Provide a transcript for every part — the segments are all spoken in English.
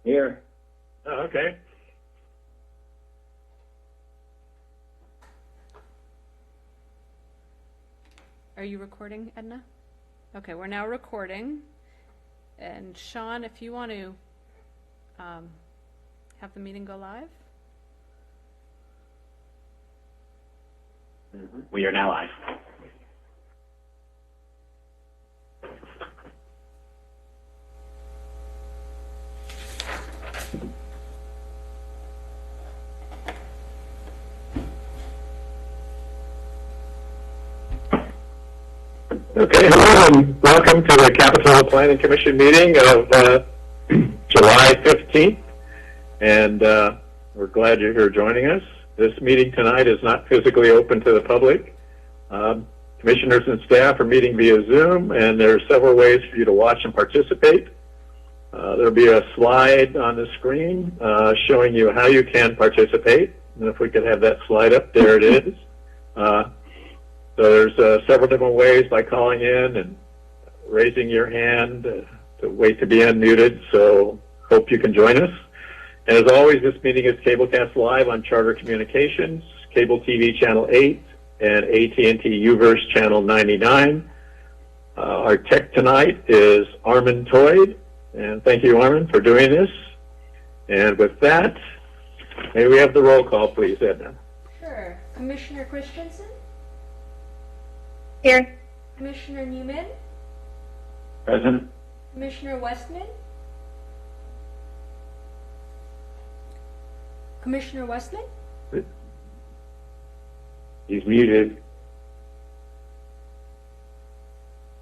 Here. Oh, okay. Are you recording, Edna? Okay, we're now recording. And Sean, if you want to have the meeting go live. We are now live. Okay, hello and welcome to the Capitol Planning Commission meeting of July 15th. And we're glad you're here joining us. This meeting tonight is not physically open to the public. Commissioners and staff are meeting via Zoom, and there are several ways for you to watch and participate. There'll be a slide on the screen showing you how you can participate. And if we could have that slide up, there it is. So there's several different ways by calling in and raising your hand to wait to be unmuted. So hope you can join us. And as always, this meeting is cablecast live on Charter Communications, Cable TV Channel 8, and AT&T UVerse Channel 99. Our tech tonight is Armin Toyd, and thank you, Armin, for doing this. And with that, may we have the roll call, please, Edna? Sure. Commissioner Christensen? Here. Commissioner Newman? Present. Commissioner Westman? Commissioner Westman? He's muted.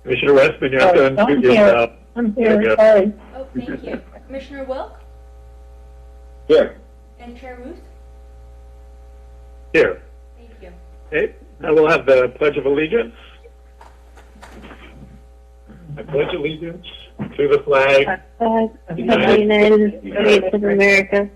Commissioner Westman, you have to unmute yourself. I'm There you here. go. Sorry. Oh, thank you. Commissioner Wilk? Here. And Chair Ruth? Here. Thank you. Okay, now we'll have the Pledge of Allegiance. I pledge allegiance to the flag Of the United States of America,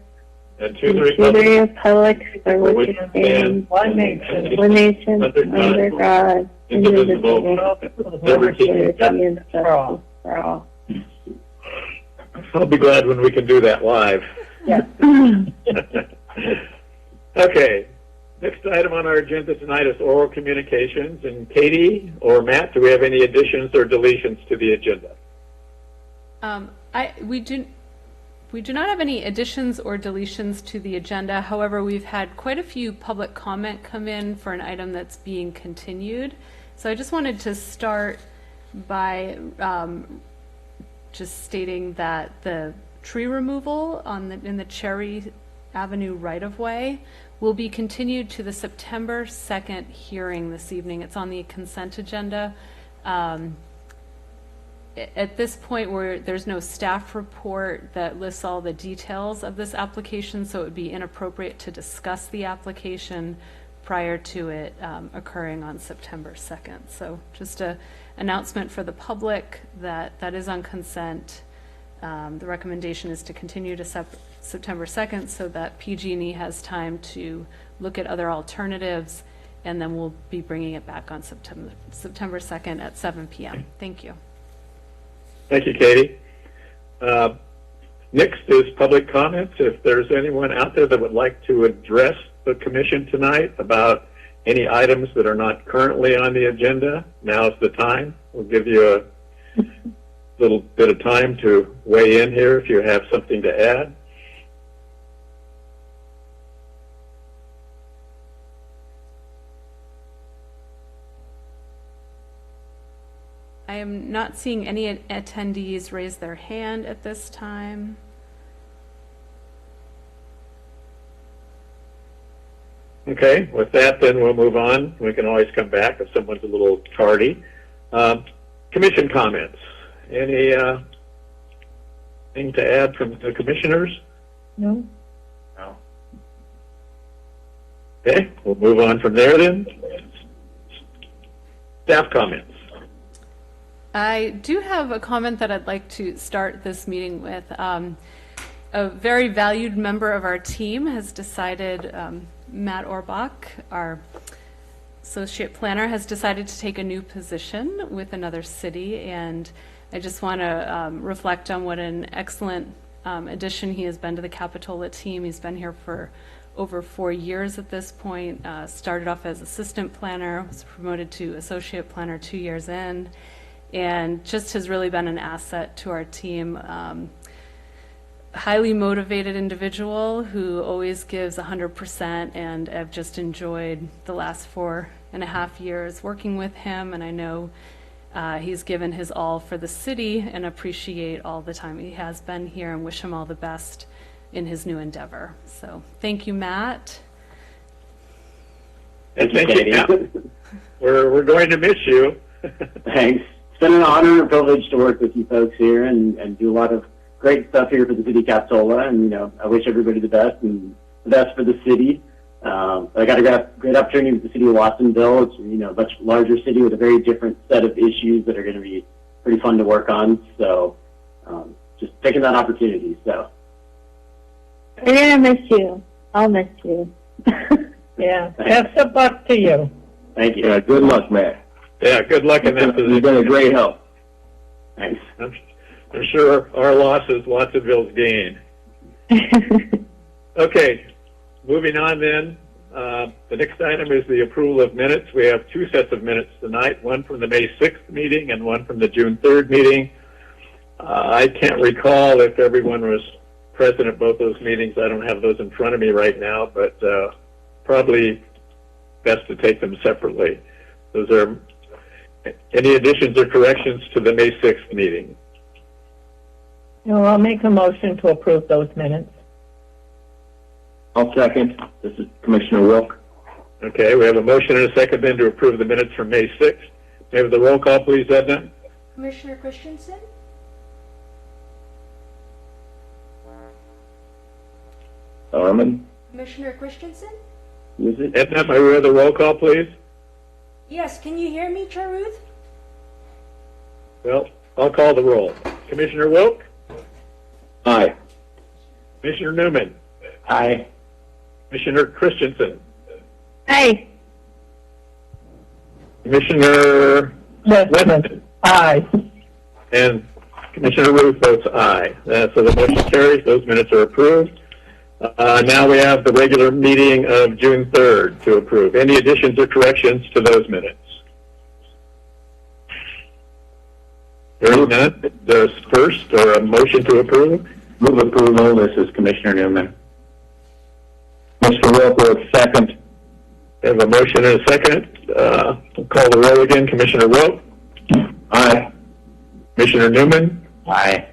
and to the to the republic republic for which it stands, one nation, under God, indivisible, with liberty and justice for all. I'll be glad when we can do that live. Yeah. Okay, next item on our agenda tonight is oral communications. And Katie or Matt, do we have any additions or deletions to the agenda? We do not have any additions or deletions to the agenda. However, we've had quite a few public comment come in for an item that's being continued. So I just wanted to start by just stating that the tree removal in the Cherry Avenue right-of-way will be continued to the September 2nd hearing this evening. It's on the consent agenda. At this point, there's no staff report that lists all the details of this application, so it would be inappropriate to discuss the application prior to it occurring on September 2nd. So just an announcement for the public that that is on consent. The recommendation is to continue to September 2nd so that PG&E has time to look at other alternatives, and then we'll be bringing it back on September 2nd at 7 p.m. Thank you. Thank you, Katie. Next is public comments. If there's anyone out there that would like to address the commission tonight about any items that are not currently on the agenda, now's the time. We'll give you a little bit of time to weigh in here if you have something to add. I am not seeing any attendees raise their hand at this time. Okay, with that, then we'll move on. We can always come back if someone's a little tardy. Commission comments. Any thing to add from the commissioners? No. No. Okay, we'll move on from there then. Staff comments. I do have a comment that I'd like to start this meeting with. A very valued member of our team has decided, Matt Orbach, our associate planner, has decided to take a new position with another city, and I just want to reflect on what an excellent addition. He has been to the Capitola team. He's been here for over 4 years at this point. Started off as assistant planner, was promoted to associate planner 2 years in, and just has really been an asset to our team. Highly motivated individual who always gives 100%, and I've just enjoyed the last 4.5 years working with him, and I know he's given his all for the city and appreciate all the time he has been here and wish him all the best in his new endeavor. So thank you, Matt. And thank you, Matt. We're going to miss you. Thanks. It's been an honor and a privilege to work with you folks here and do a lot of great stuff here for the city of Capitola. And, I wish everybody the best and the best for the city. I got a great opportunity with the city of Watsonville. It's, a much larger city with a very different set of issues that are going to be pretty fun to work on. So just taking that opportunity. So. We're going to miss you. I'll miss you. Yeah, best of luck to you. Thank you. Yeah, good luck, Matt. Yeah, good luck in that position. You've been a great help. Thanks. I'm sure our loss is Watsonville's gain. Okay, moving on then. The next item is the approval of minutes. We have 2 sets of minutes tonight, one from the May 6th meeting and one from the June 3rd meeting. I can't recall if everyone was present at both those meetings. I don't have those in front of me right now, but probably best to take them separately. Those are any additions or corrections to the May 6th meeting? I'll make a motion to approve those minutes. I'll second. This is Commissioner Wilk. Okay, we have a motion and a second then to approve the minutes from May 6th. May I have the roll call, please, Edna? Commissioner Christensen, Armin, Commissioner Christensen. is it? Edna, may we have the roll call, please? Yes, can you hear me, Chair Ruth? Well, I'll call the roll. Commissioner Wilk? Aye. Commissioner Newman? Aye. Commissioner Christensen? Hi. Commissioner Westman. Aye. And Commissioner Ruth votes aye. So the motion carries. Those minutes are approved. Now we have the regular meeting of June 3rd to approve. Any additions or corrections to those minutes? Hearing none, there's first or a motion to approve? Move approval. This is Commissioner Newman. Mr. Wilk will second. We have a motion and a second. We'll call the roll again. Commissioner Wilk? Aye. Commissioner Newman? Aye.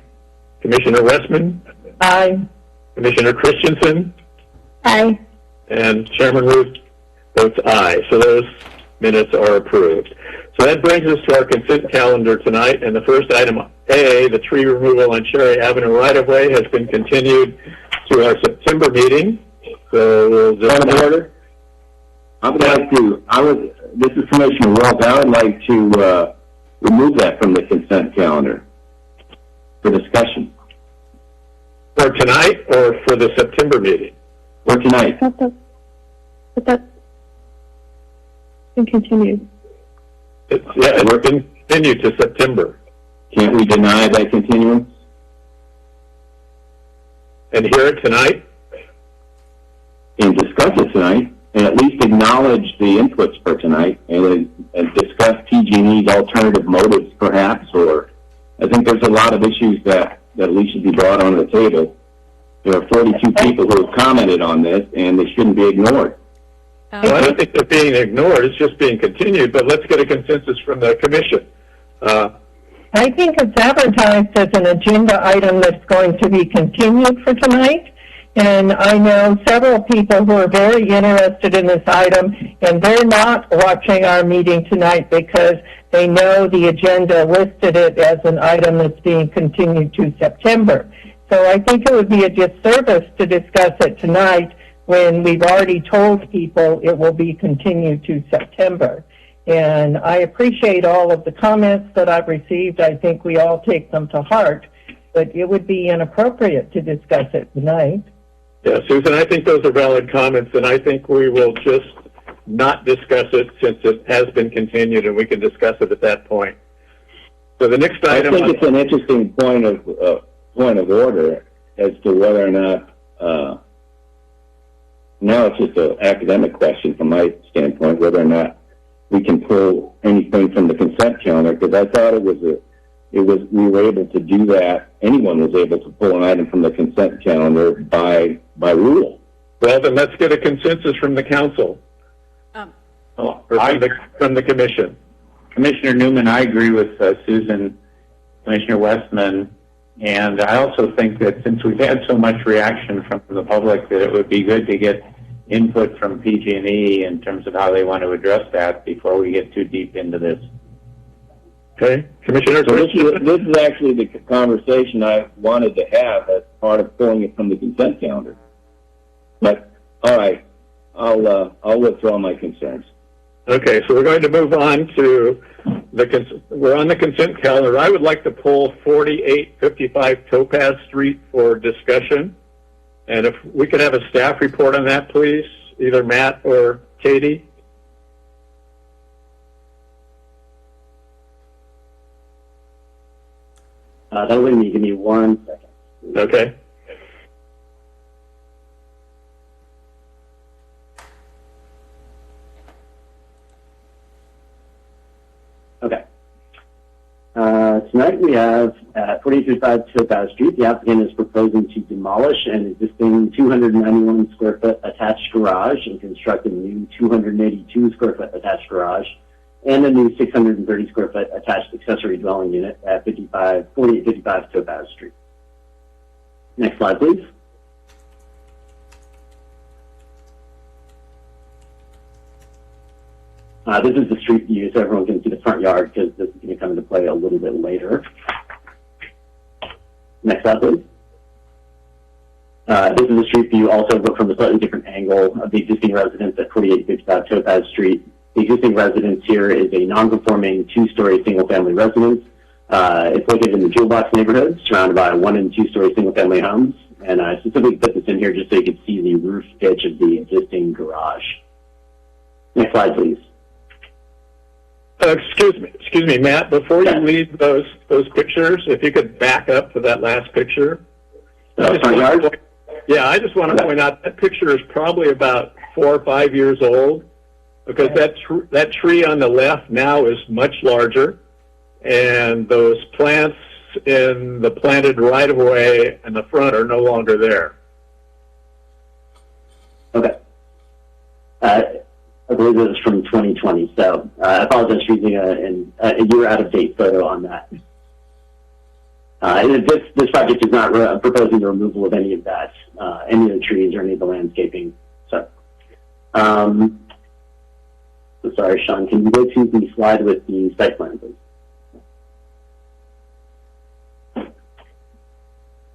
Commissioner Westman? Aye. Commissioner Christensen? Hi. And Chairman Ruth votes aye. So those minutes are approved. So that brings us to our consent calendar tonight. And the first item, A, the tree removal on Cherry Avenue right-of-way has been continued to our September meeting. So we'll just... Point of order. This is Commissioner Wilk. I would like to remove that from the consent calendar for discussion. For tonight or for the September meeting? For tonight. But that's been continued. We're continued to September. Can't we deny that continuance? And hear it tonight? And discuss it tonight, and at least acknowledge the inputs for tonight, and discuss PG&E's alternative motives, perhaps, or I think there's a lot of issues that at least should be brought on the table. There are 42 people who have commented on this, and they shouldn't be ignored. Well, I don't think they're being ignored. It's just being continued, but let's get a consensus from the commission. I think it's advertised as an agenda item that's going to be continued for tonight. And I know several people who are very interested in this item, and they're not watching our meeting tonight because they know the agenda listed it as an item that's being continued to September. So I think it would be a disservice to discuss it tonight when we've already told people it will be continued to September. And I appreciate all of the comments that I've received. I think we all take them to heart, but it would be inappropriate to discuss it tonight. Yeah, Susan, I think those are valid comments, and I think we will just not discuss it since it has been continued, and we can discuss it at that point. So the next item... I think it's an interesting point of order. as to whether or not, now it's just an academic question from my standpoint, whether or not we can pull anything from the consent calendar, because I thought we were able to do that. Anyone was able to pull an item from the consent calendar by rule. Well, then let's get a consensus from the council. Or from the commission. Commissioner Newman, I agree with Susan, Commissioner Westman, and I also think that since we've had so much reaction from the public, that it would be good to get input from PG&E in terms of how they want to address that before we get too deep into this. Okay, Commissioner. So this is actually the conversation I wanted to have as part of pulling it from the consent calendar. But all right, I'll withdraw my concerns. Okay, so we're going to move on to we're on the consent calendar. I would like to pull 4855 Topaz Street for discussion. And if we could have a staff report on that, please, either Matt or Katie. That'll leave me. Give me 1 second. Okay. Okay. Tonight we have at 4855 Topaz Street, the applicant is proposing to demolish an existing 291 square foot attached garage and construct a new 282 square foot attached garage and a new 630 square foot attached accessory dwelling unit at 4855 Topaz Street. Next slide, please. This is the street view, so everyone can see the front yard because this is going to come into play a little bit later. Next slide, please. This is the street view, also but from a slightly different angle of the existing residence at 4855 Topaz Street. The existing residence here is a non-conforming two-story single-family residence. It's located in the Jewel Box neighborhood, surrounded by 1- and 2-story single-family homes. And I specifically put this in here just so you could see the roof pitch of the existing garage. Next slide, please. Excuse me, Matt. Before you leave those pictures, if you could back up to that last picture. Front yard? Yeah, I just want to point out that picture is probably about 4 or 5 years old, because that tree on the left now is much larger, and those plants in the planted right-of-way in the front are no longer there. Okay. I believe it was from 2020, so I apologize for using a year out-of-date photo on that. This project is not proposing the removal of any of that, any of the trees or any of the landscaping. So, sorry, Sean, can you go to the slide with the site plan, please?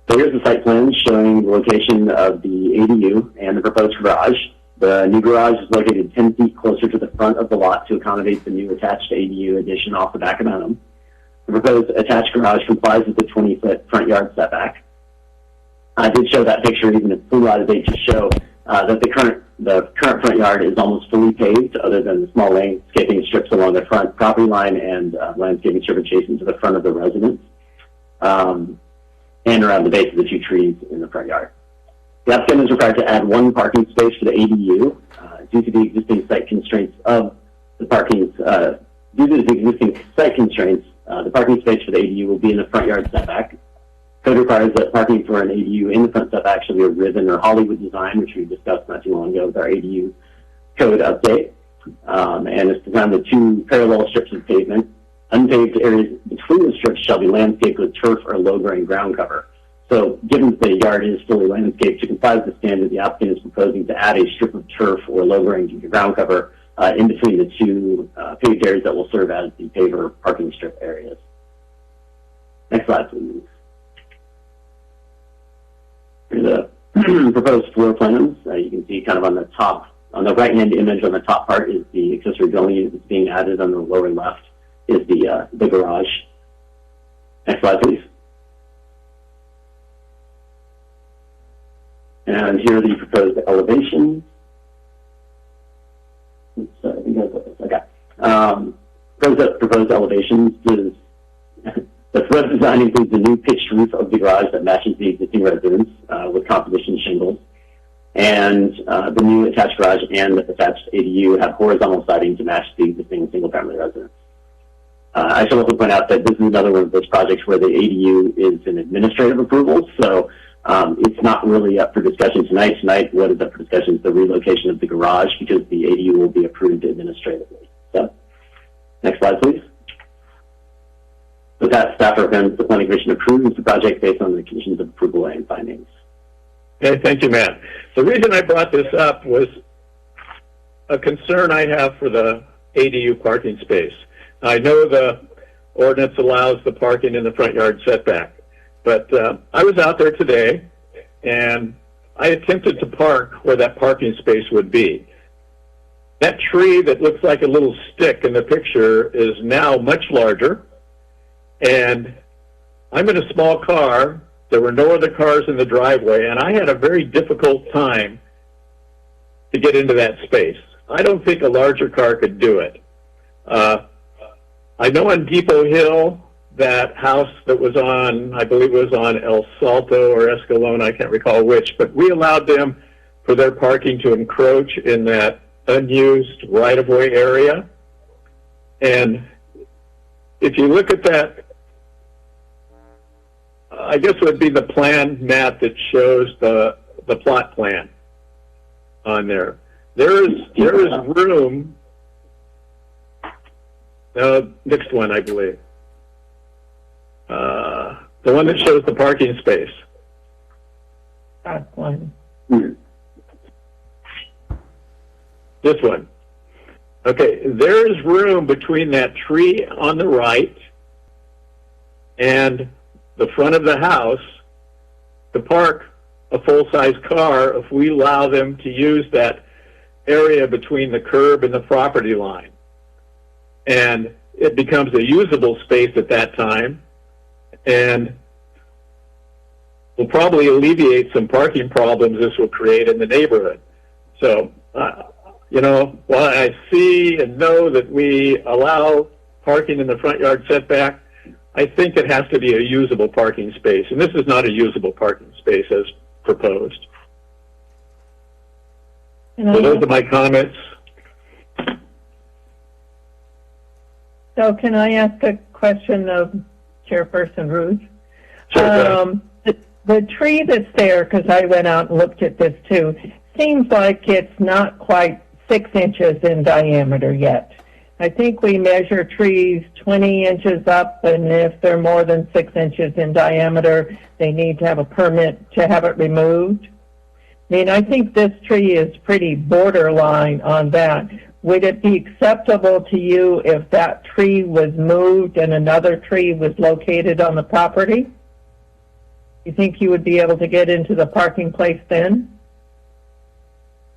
So here's the site plan showing the location of the ADU and the proposed garage. The new garage is located 10 feet closer to the front of the lot to accommodate the new attached ADU addition off the back of the home. The proposed attached garage complies with the 20-foot front yard setback. I did show that picture even at full light of day to show that the current front yard is almost fully paved, other than the small landscaping strips along the front property line and landscaping strip adjacent to the front of the residence, and around the base of the 2 trees in the front yard. The applicant is required to add 1 parking space for the ADU due to the existing site constraints of the parking. Due to the existing site constraints, the parking space for the ADU will be in the front yard setback. Code requires that parking for an ADU in the front setback should be a ribbon or Hollywood design, which we discussed not too long ago with our ADU code update. And it's designed with 2 parallel strips of pavement. Unpaved areas between the strips shall be landscaped with turf or low-grade ground cover. So given that the yard is fully landscaped, to comply with the standard, the applicant is proposing to add a strip of turf or low-grade ground cover in between the 2 paved areas that will serve as the paver parking strip areas. Next slide, please. Here's the proposed floor plans. You can see kind of on the top, on the right-hand image on the top part is the accessory dwelling unit that's being added. On the lower left is the garage. Next slide, please. And here are the proposed elevations. Oops, sorry, I think I put this. Okay. Proposed elevations is The thread design includes a new pitched roof of the garage that matches the existing residence with composition shingles. And the new attached garage and attached ADU have horizontal siding to match the existing single-family residence. I should also point out that this is another one of those projects where the ADU is an administrative approval, so it's not really up for discussion tonight. Tonight, what is up for discussion is the relocation of the garage because the ADU will be approved administratively. So, next slide, please. With that, staff recommends the Planning Commission approves the project based on the conditions of approval and findings. Okay, thank you, Matt. The reason I brought this up was a concern I have for the ADU parking space. I know the ordinance allows the parking in the front yard setback, but I was out there today and I attempted to park where that parking space would be. That tree that looks like a little stick in the picture is now much larger, and I'm in a small car. There were no other cars in the driveway, and I had a very difficult time to get into that space. I don't think a larger car could do it. I know on Depot Hill, that house that was on, I believe it was on El Salto or Escalona, I can't recall which, but we allowed them for their parking to encroach in that unused right-of-way area. And if you look at that, I guess it would be the plan, Matt, that shows the plot plan on there. There is room. Next one, I believe. The one that shows the parking space. That one. This one. Okay, there is room between that tree on the right and the front of the house to park a full-size car if we allow them to use that area between the curb and the property line. And it becomes a usable space at that time, and will probably alleviate some parking problems this will create in the neighborhood. So, you know, while I see and know that we allow parking in the front yard setback, I think it has to be a usable parking space, and this is not a usable parking space as proposed. So those are my comments. So can I ask a question of Chairperson Ruth? Sure, the tree that's there, because I went out and looked at this too, seems like it's not quite 6 inches in diameter yet. I think we measure trees 20 inches up, and if they're more than 6 inches in diameter, they need to have a permit to have it removed. I mean, I think this tree is pretty borderline on that. Would it be acceptable to you if that tree was moved and another tree was located on the property? You think you would be able to get into the parking place then?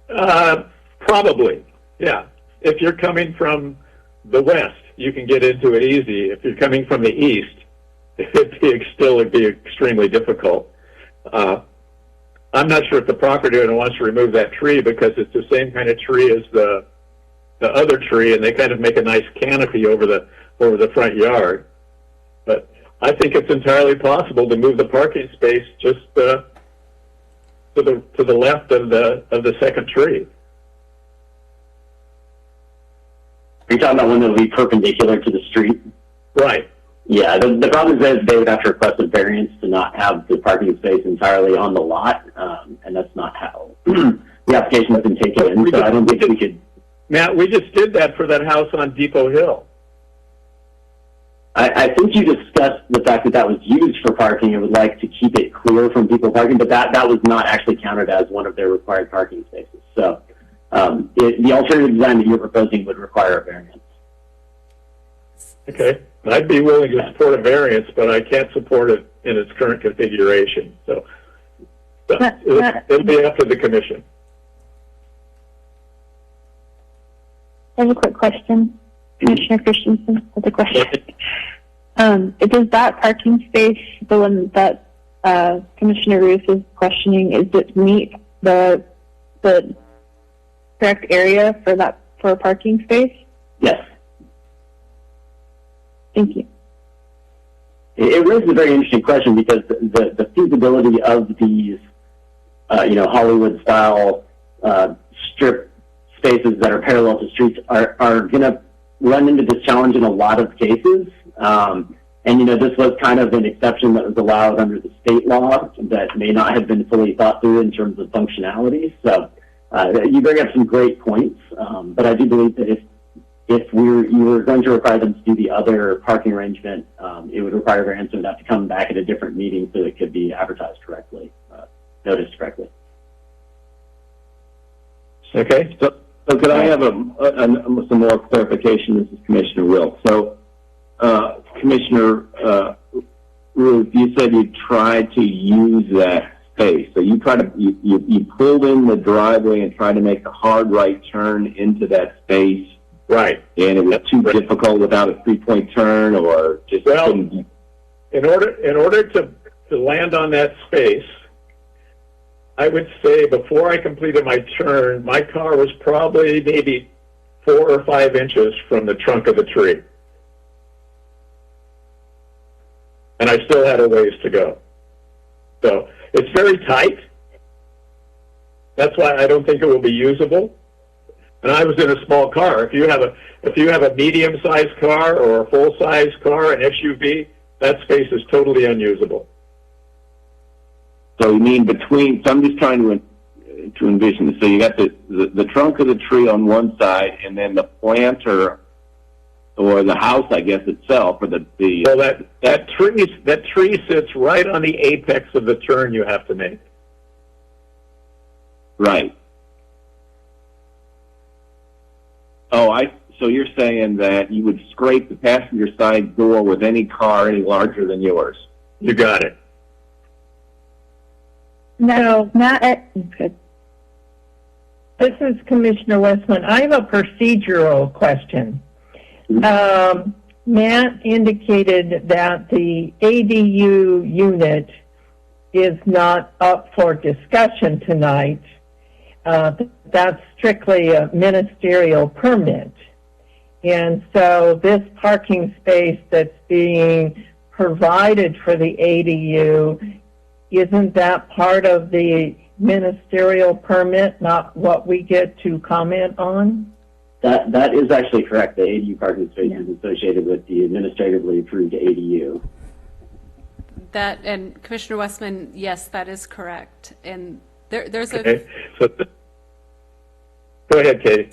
Probably, yeah. If you're coming from the west, you can get into it easy. If you're coming from the east, it'd be extremely difficult. I'm not sure if the property owner wants to remove that tree because it's the same kind of tree as the other tree, and they kind of make a nice canopy over the front yard. But I think it's entirely possible to move the parking space just to the left of the second tree. Are you talking about one that will be perpendicular to the street? Right. Yeah, the problem is that they would have to request a variance to not have the parking space entirely on the lot, and that's not how the application has been taken in, so I don't think we could... Matt, we just did that for that house on Depot Hill. I think you discussed the fact that that was used for parking and would like to keep it clear from people parking, but that was not actually counted as one of their required parking spaces. So the alternative design that you're proposing would require a variance. Okay. I'd be willing to support a variance, but I can't support it in its current configuration. So it'll be up to the commission. I have a quick question. Commissioner Christensen has a question. Does that parking space, the one that Commissioner Ruth is questioning, does it meet the correct area for a parking space? Yes. Thank you. It raises a very interesting question because the feasibility of these, Hollywood-style strip spaces that are parallel to streets are going to run into this challenge in a lot of cases. This was kind of an exception that was allowed under the state law that may not have been fully thought through in terms of functionality. So you bring up some great points, but I do believe that if you were going to require them to do the other parking arrangement, it would require variance and have to come back at a different meeting so it could be advertised correctly, noticed correctly. Okay. So could I have some more clarification? This is Commissioner Wilk. So, Commissioner Ruth, you said you tried to use that space. So you pulled in the driveway and tried to make a hard right turn into that space. Right. And it was too difficult without a 3-point turn, or just couldn't. In order to land on that space, I would say before I completed my turn, my car was probably maybe 4 or 5 inches from the trunk of the tree. And I still had a ways to go. So it's very tight. That's why I don't think it will be usable. And I was in a small car. If you have a medium-sized car or a full-size car, an SUV, that space is totally unusable. So you mean between? So I'm just trying to envision this. So you got the trunk of the tree on one side, and then the planter or the house, I guess itself, or the. Well, that tree sits right on the apex of the turn you have to make. Right. So you're saying that you would scrape the passenger side door with any car any larger than yours? You got it. No, good. This is Commissioner Westman. I have a procedural question. Matt indicated that the ADU unit is not up for discussion tonight. That's strictly a ministerial permit. And so this parking space that's being provided for the ADU, isn't that part of the ministerial permit, not what we get to comment on? That is actually correct. The ADU parking space is associated with the administratively approved ADU. That, and Commissioner Westman, yes, that is correct. And there's okay. So go ahead, Katie.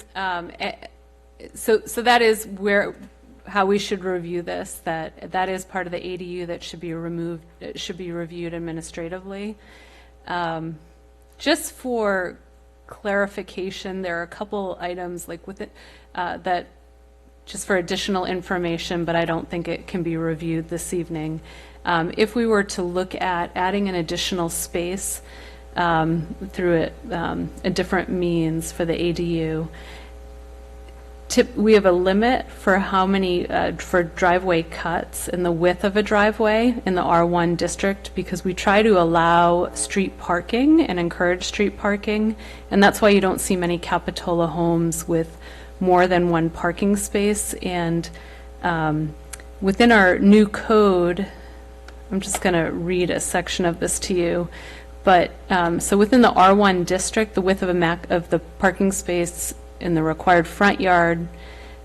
So that is how we should review this. That is part of the ADU that should be removed. It should be reviewed administratively. Just for clarification, there are a couple items like with it that just for additional information, but I don't think it can be reviewed this evening. If we were to look at adding an additional space through a different means for the ADU, we have a limit for how many for driveway cuts in the width of a driveway in the R1 district, because we try to allow street parking and encourage street parking, and that's why you don't see many Capitola homes with more than one parking space. And within our new code, I'm just going to read a section of this to you. But so within the R1 district, the width of the parking space in the required front yard,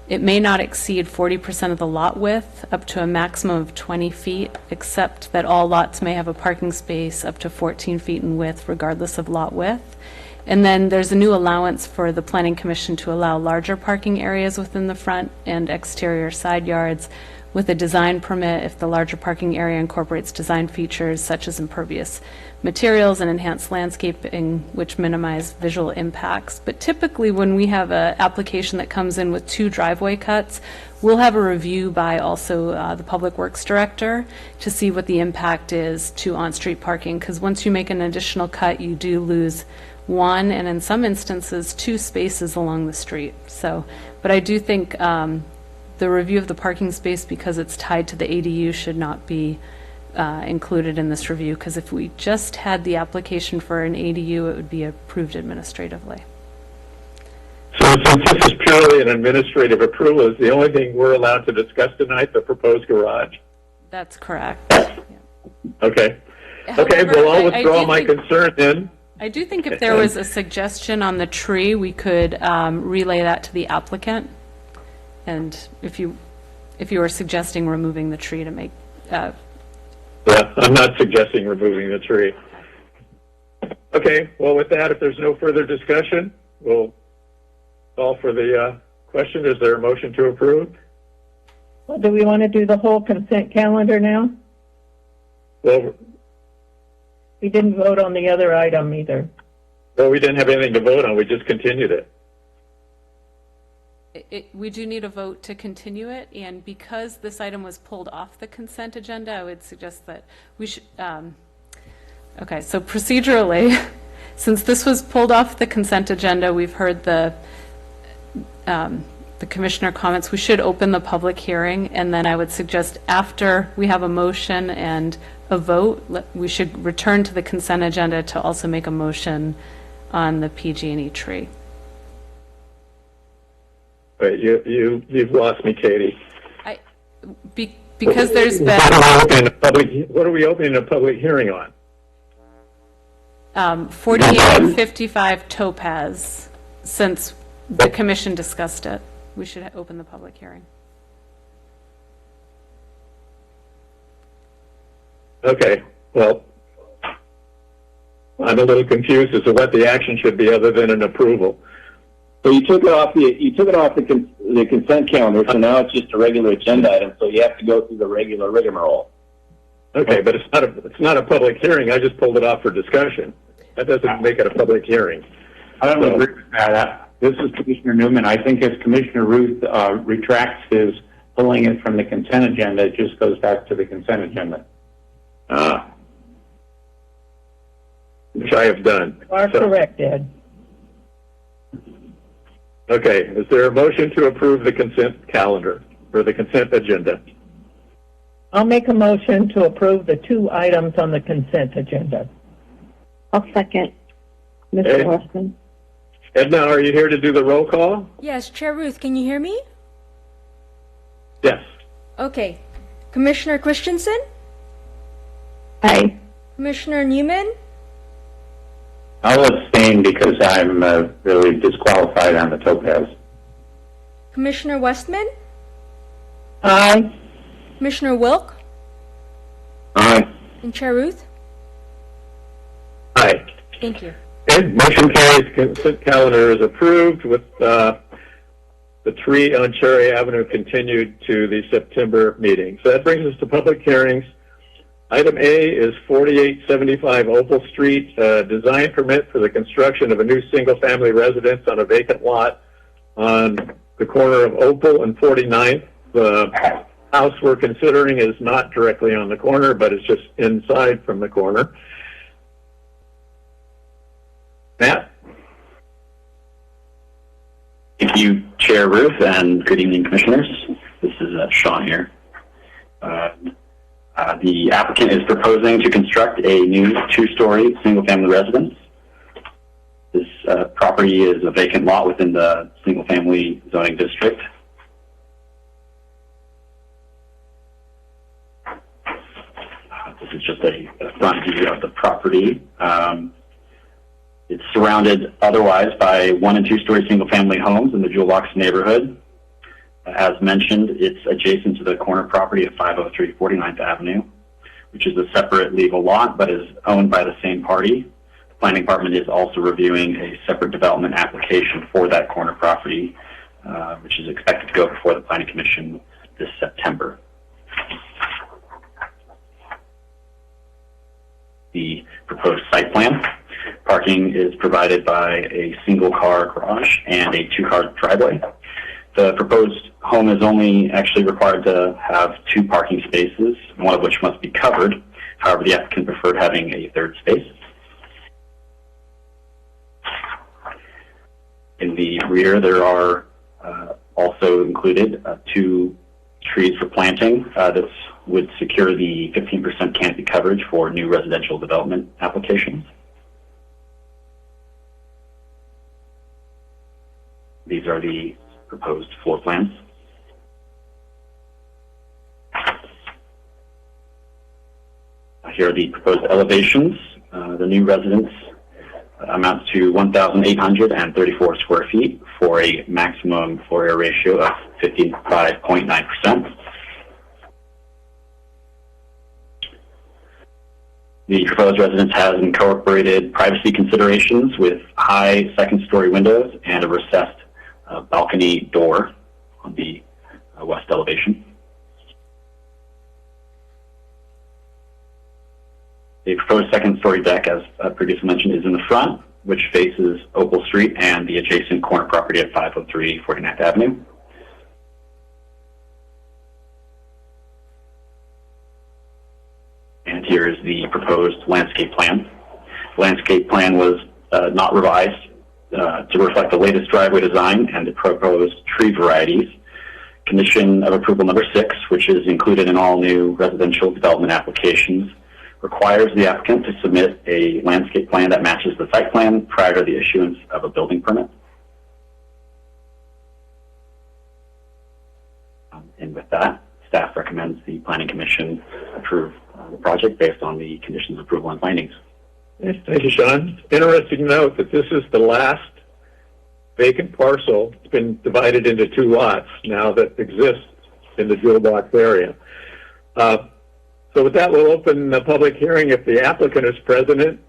it may not exceed 40% of the lot width up to a maximum of 20 feet, except that all lots may have a parking space up to 14 feet in width, regardless of lot width. And then there's a new allowance for the Planning Commission to allow larger parking areas within the front and exterior side yards with a design permit if the larger parking area incorporates design features such as impervious materials and enhanced landscaping, which minimize visual impacts. But typically when we have an application that comes in with 2 driveway cuts, we'll have a review by also the Public Works Director to see what the impact is to on-street parking, because once you make an additional cut, you do lose 1 and in some instances 2 spaces along the street. So, but I do think the review of the parking space, because it's tied to the ADU, should not be included in this review, because if we just had the application for an ADU, it would be approved administratively. So since this is purely an administrative approval, is the only thing we're allowed to discuss tonight the proposed garage? That's correct. Okay. However, Okay, well, I'll I withdraw do my think- concern then. I do think if there was a suggestion on the tree, we could relay that to the applicant. And if you were suggesting removing the tree to make, Yeah, I'm not suggesting removing the tree. Okay, well, with that, if there's no further discussion, we'll call for the question. Is there a motion to approve? Well, do we want to do the whole consent calendar now? Well, We didn't vote on the other item either. we didn't have anything to vote on. We just continued it. we do need a vote to continue it, and because this item was pulled off the consent agenda, I would suggest that we should, okay, so procedurally, since this was pulled off the consent agenda, we've heard the commissioner comments, we should open the public hearing, and then I would suggest after we have a motion and a vote, we should return to the consent agenda to also make a motion on the PG&E tree. Wait, you've lost me, Katie. Because there's been... What are we opening a public hearing on? 4855 Topaz, since the commission discussed it. We should open the public hearing. Okay, well, I'm a little confused as to what the action should be other than an approval. So you took it off the consent calendar, so now it's just a regular agenda item, so you have to go through the regular rigmarole. Okay, but it's not a public hearing. I just pulled it off for discussion. That doesn't make it a public hearing. I don't agree with that. This is Commissioner Newman. I think as Commissioner Ruth retracts his pulling it from the consent agenda, it just goes back to the consent agenda. Which I have done. You are correct, Ed. Okay, is there a motion to approve the consent calendar or the consent agenda? I'll make a motion to approve the 2 items on the consent agenda. I'll second. Mr. Okay. Horstman. Edna, are you here to do the roll call? Yes, Chair Ruth, can you hear me? Yes. Okay. Commissioner Christensen? Aye. Commissioner Newman? I'll abstain because I'm really disqualified on the Topaz. Commissioner Westman? Aye. Commissioner Wilk? Aye. And Chair Ruth? Aye. Thank you. Okay, motion carries. Consent calendar is approved with the tree on Cherry Avenue continued to the September meeting. So that brings us to public hearings. Item A is 4875 Opal Street, design permit for the construction of a new single-family residence on a vacant lot on the corner of Opal and 49th. The house we're considering is not directly on the corner, but it's just inside from the corner. Matt? Thank you, Chair Ruth, and good evening, Commissioners. This is Sean here. The applicant is proposing to construct a new 2-story single-family residence. This property is a vacant lot within the single-family zoning district. This is just a front view of the property. It's surrounded otherwise by 1- and 2-story single-family homes in the Jewel Box neighborhood. As mentioned, it's adjacent to the corner property of 503 49th Avenue, which is a separate legal lot but is owned by the same party. The Planning Department is also reviewing a separate development application for that corner property, which is expected to go before the Planning Commission this September. The proposed site plan. Parking is provided by a single-car garage and a 2-car driveway. The proposed home is only actually required to have 2 parking spaces, one of which must be covered. However, the applicant preferred having a 3rd space. In the rear, there are also included 2 trees for planting. This would secure the 15% canopy coverage for new residential development applications. These are the proposed floor plans. Here are the proposed elevations. The new residence amounts to 1,834 square feet for a maximum floor area ratio of 55.9%. The proposed residence has incorporated privacy considerations with high second-story windows and a recessed balcony door on the west elevation. The proposed second-story deck, as previously mentioned, is in the front, which faces Opal Street and the adjacent corner property at 503 49th Avenue. And here is the proposed landscape plan. The landscape plan was not revised to reflect the latest driveway design and the proposed tree varieties. Condition of approval number 6, which is included in all new residential development applications, requires the applicant to submit a landscape plan that matches the site plan prior to the issuance of a building permit. And with that, staff recommends the Planning Commission approve the project based on the conditions of approval and findings. Thank you, Sean. Interesting to note that this is the last vacant parcel. It's been divided into 2 lots now that exist in the Jewel Box area. So with that, we'll open the public hearing. If the applicant is present,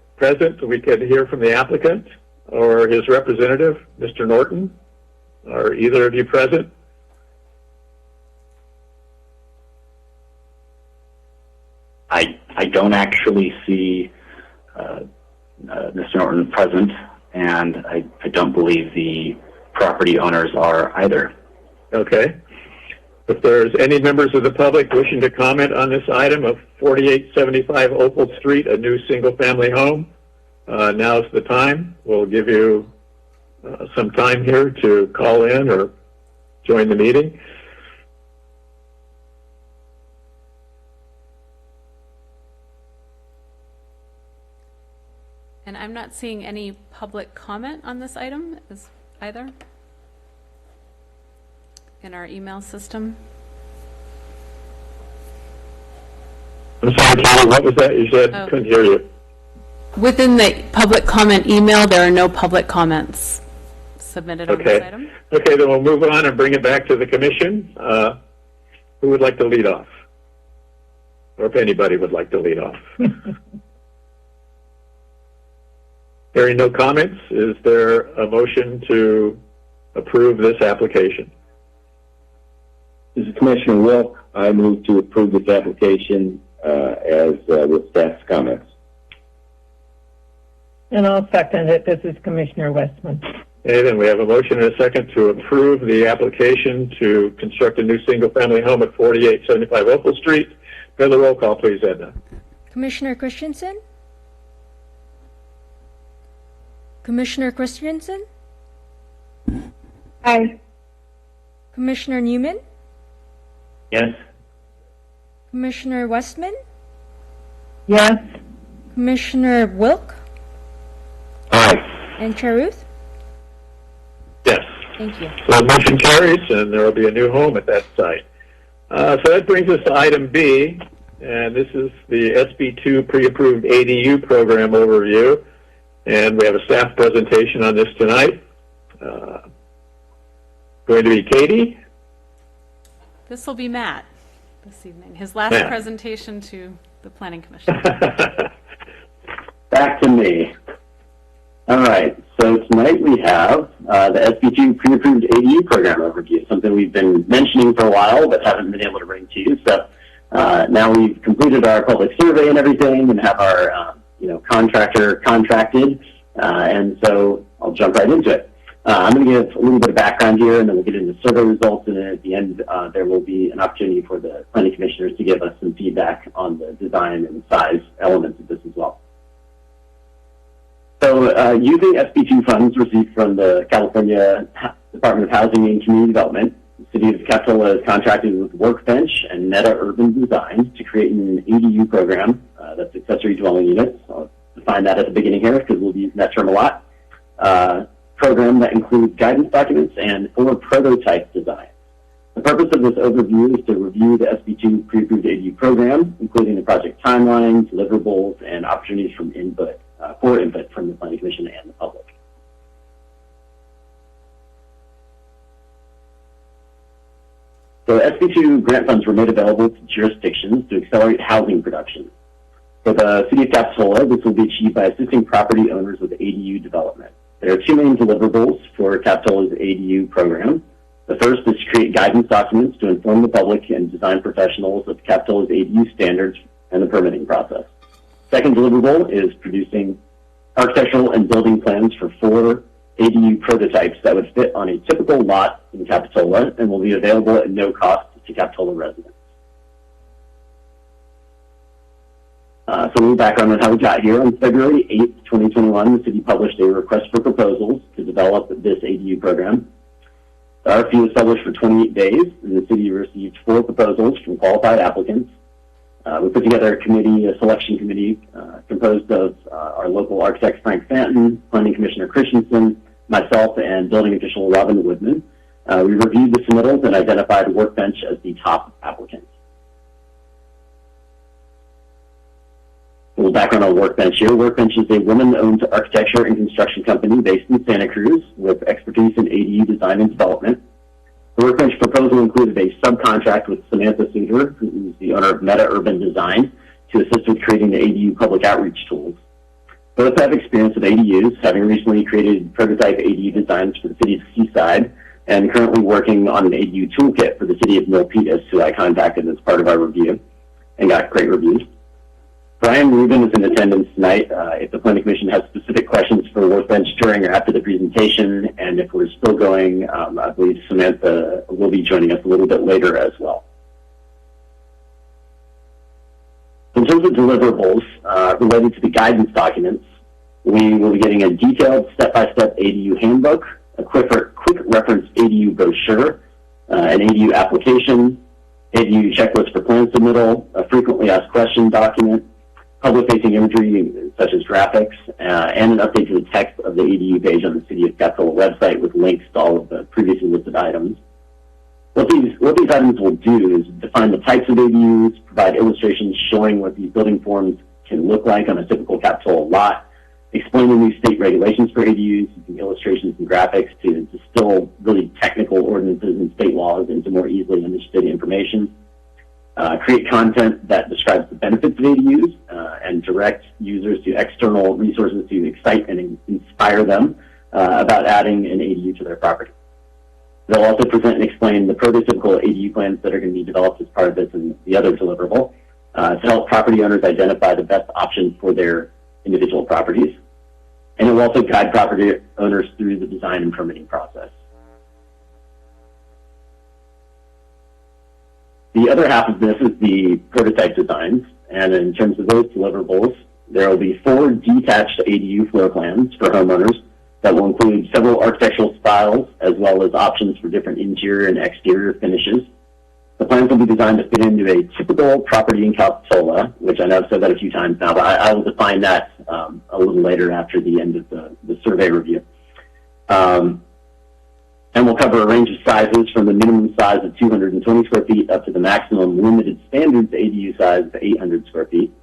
we could hear from the applicant or his representative, Mr. Norton. Are either of you present? I don't actually see Mr. Norton present, and I don't believe the property owners are either. Okay. If there's any members of the public wishing to comment on this item of 4875 Opal Street, a new single-family home, now's the time. We'll give you some time here to call in or join the meeting. And I'm not seeing any public comment on this item either in our email system. I'm sorry, Katie, what was that you said? Couldn't hear you. Within the public comment email, there are no public comments submitted on this item. Okay, then we'll move on and bring it back to the commission. Who would like to lead off? Or if anybody would like to lead off. Hearing no comments, is there a motion to approve this application? This is Commissioner Wilk. I move to approve this application as with staff's comments. And I'll second it. This is Commissioner Westman. Okay, then we have a motion and a second to approve the application to construct a new single-family home at 4875 Opal Street. May the roll call, please, Edna. Commissioner Christensen? Commissioner Christensen? Aye. Commissioner Newman? Yes. Commissioner Westman? Yes. Commissioner Wilk? Aye. And Chair Ruth? Yes. Thank you. So the motion carries, and there will be a new home at that site. So that brings us to item B, and this is the SB2 pre-approved ADU program overview. And we have a staff presentation on this tonight. Going to be Katie. This will be Matt this evening, his last Matt. presentation to the Planning Commission. Back to me. All right, so tonight we have the SB2 pre-approved ADU program overview, something we've been mentioning for a while but haven't been able to bring to you. So now we've completed our public survey and everything and have our contractor contracted, and so I'll jump right into it. I'm going to give a little bit of background here, and then we'll get into survey results, and then at the end there will be an opportunity for the planning commissioners to give us some feedback on the design and size elements of this as well. So using SB2 funds received from the California Department of Housing and Community Development, the City of Capitola is contracted with Workbench and Neta Urban Design to create an ADU program that's accessory dwelling units. I'll define that at the beginning here because we'll be using that term a lot. Program that includes guidance documents and 4 prototype designs. The purpose of this overview is to review the SB2 pre-approved ADU program, including the project timeline, deliverables, and opportunities for input from the Planning Commission and the public. So SB2 grant funds were made available to jurisdictions to accelerate housing production. For the City of Capitola, this will be achieved by assisting property owners with ADU development. There are two main deliverables for Capitola's ADU program. The first is to create guidance documents to inform the public and design professionals of Capitola's ADU standards and the permitting process. Second deliverable is producing architectural and building plans for 4 ADU prototypes that would fit on a typical lot in Capitola and will be available at no cost to Capitola residents. So a little background on how we got here. On February 8th, 2021, the city published a request for proposals to develop this ADU program. The RFP was published for 28 days, and the city received 4 proposals from qualified applicants. We put together a selection committee composed of our local architect, Frank Fanton, Planning Commissioner Christensen, myself, and building official Robin Woodman. We reviewed the submittals and identified Workbench as the top applicant. A little background on Workbench here. Workbench is a woman-owned architecture and construction company based in Santa Cruz with expertise in ADU design and development. The Workbench proposal included a subcontract with Samantha Suter, who is the owner of Meta Urban Design, to assist with creating the ADU public outreach tools. Both have experience with ADUs, having recently created prototype ADU designs for the city of Seaside, and currently working on an ADU toolkit for the city of Milpitas, who I contacted as part of our review, and got great reviews. Brian Rubin is in attendance tonight. If the Planning Commission has specific questions for Workbench during or after the presentation, and if we're still going, I believe Samantha will be joining us a little bit later as well. In terms of deliverables related to the guidance documents, we will be getting a detailed step-by-step ADU handbook, a quick reference ADU brochure, an ADU application, ADU checklist for plan submittal, a frequently asked question document, public-facing imagery such as graphics, and an update to the text of the ADU page on the City of Capitola website with links to all of the previously listed items. What these items will do is define the types of ADUs, provide illustrations showing what these building forms can look like on a typical Capitola lot, explain the new state regulations for ADUs, using illustrations and graphics to distill really technical ordinances and state laws into more easily understood information. Create content that describes the benefits of ADUs and direct users to external resources to excite and inspire them about adding an ADU to their property. They'll also present and explain the prototypical ADU plans that are going to be developed as part of this and the other deliverable to help property owners identify the best options for their individual properties. And it will also guide property owners through the design and permitting process. The other half of this is the prototype designs, and in terms of those deliverables, there will be 4 detached ADU floor plans for homeowners that will include several architectural styles as well as options for different interior and exterior finishes. The plans will be designed to fit into a typical property in Capitola, which I know I've said that a few times now, but I will define that a little later after the end of the survey review. And we'll cover a range of sizes from the minimum size of 220 square feet up to the maximum limited standards ADU size of 800 square feet.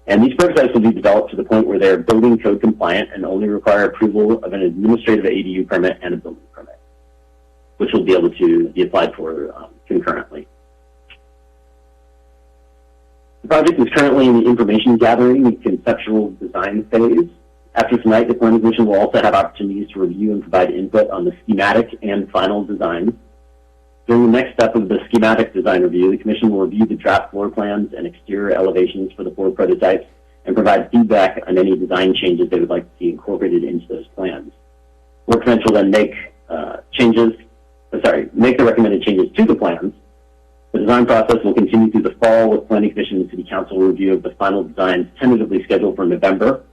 And these prototypes will be developed to the point where they are building code compliant and only require approval of an administrative ADU permit and a building permit, which will be able to be applied for concurrently. The project is currently in the information gathering and conceptual design phase. After tonight, the Planning Commission will also have opportunities to review and provide input on the schematic and final designs. During the next step of the schematic design review, the Commission will review the draft floor plans and exterior elevations for the 4 prototypes and provide feedback on any design changes they would like to see incorporated into those plans. Workbench will then make the recommended changes to the plans. The design process will continue through the fall with Planning Commission and City Council review of the final designs tentatively scheduled for November.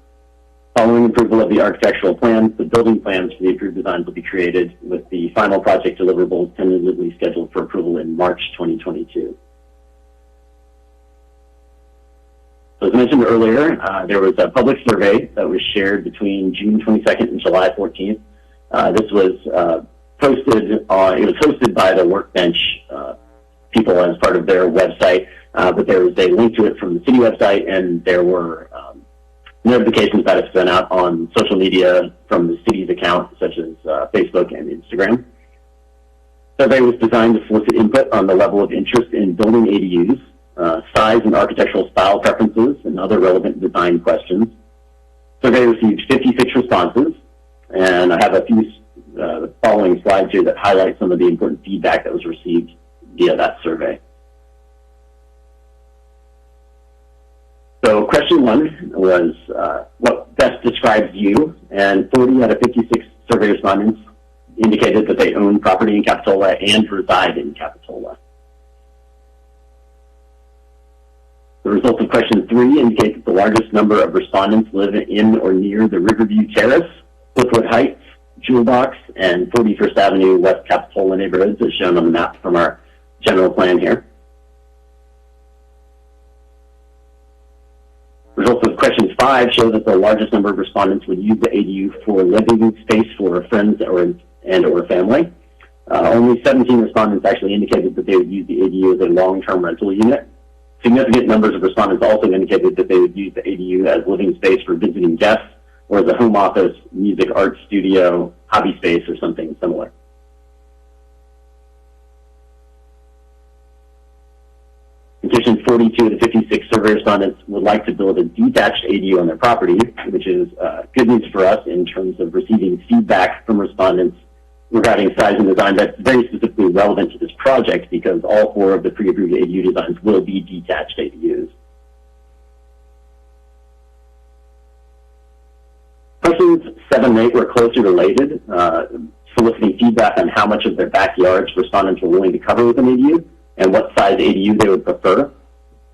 Following approval of the architectural plans, the building plans for the approved designs will be created with the final project deliverables tentatively scheduled for approval in March 2022. So as mentioned earlier, there was a public survey that was shared between June 22nd and July 14th. This was it was hosted by the Workbench people as part of their website, but there was a link to it from the city website, and there were notifications that it's sent out on social media from the city's account, such as Facebook and Instagram. The survey was designed to solicit input on the level of interest in building ADUs, size and architectural style preferences, and other relevant design questions. The survey received 56 responses, and I have a few the following slides here that highlight some of the important feedback that was received via that survey. So question 1 was, what best describes you? And 40 out of 56 survey respondents indicated that they own property in Capitola and reside in Capitola. The results of question 3 indicate that the largest number of respondents live in or near the Riverview Terrace, Cliffwood Heights, Jewel Box, and 41st Avenue West Capitola neighborhoods, as shown on the map from our general plan here. Results of question 5 show that the largest number of respondents would use the ADU for living space for friends or family. Only 17 respondents actually indicated that they would use the ADU as a long-term rental unit. Significant numbers of respondents also indicated that they would use the ADU as living space for visiting guests or as a home office, music, art studio, hobby space, or something similar. In addition, 42 of the 56 survey respondents would like to build a detached ADU on their property, which is good news for us in terms of receiving feedback from respondents regarding size and design that's very specifically relevant to this project, because all 4 of the pre-approved ADU designs will be detached ADUs. Questions 7 and 8 were closely related, soliciting feedback on how much of their backyards respondents were willing to cover with an ADU and what size ADU they would prefer.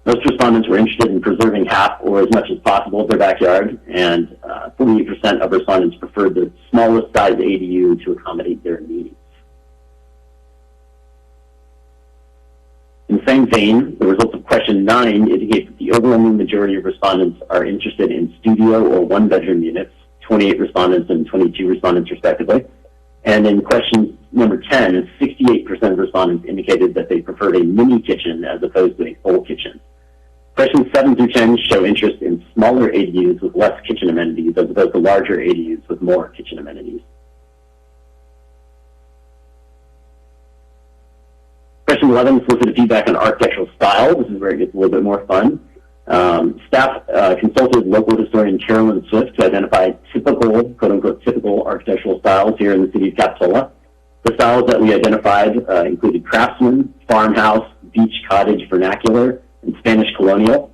Most respondents were interested in preserving half or as much as possible of their backyard, and 48% of respondents preferred the smallest size ADU to accommodate their needs. In the same vein, the results of question 9 indicate that the overwhelming majority of respondents are interested in studio or one-bedroom units, 28 respondents and 22 respondents respectively. And in question number 10, 68% of respondents indicated that they preferred a mini kitchen as opposed to a full kitchen. Questions 7 through 10 show interest in smaller ADUs with less kitchen amenities as opposed to larger ADUs with more kitchen amenities. Question 11 solicited feedback on architectural style. This is where it gets a little bit more fun. Staff consulted local historian Carolyn Swift to identify typical, quote-unquote, typical architectural styles here in the city of Capitola. The styles that we identified included craftsman, farmhouse, beach cottage vernacular, and Spanish colonial.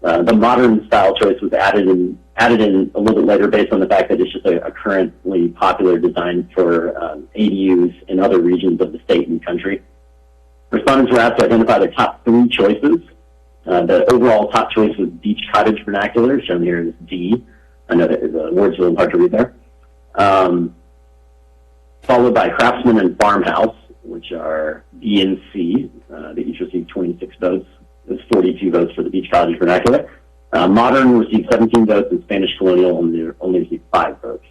The modern style choice was added in a little bit later based on the fact that it's just a currently popular design for ADUs in other regions of the state and country. Respondents were asked to identify their top 3 choices. The overall top choice was beach cottage vernacular, shown here as D. I know that the words are a little hard to read there. Followed by craftsman and farmhouse, which are B and C. They each received 26 votes. There's 42 votes for the beach cottage vernacular. Modern received 17 votes, and Spanish colonial only received 5 votes.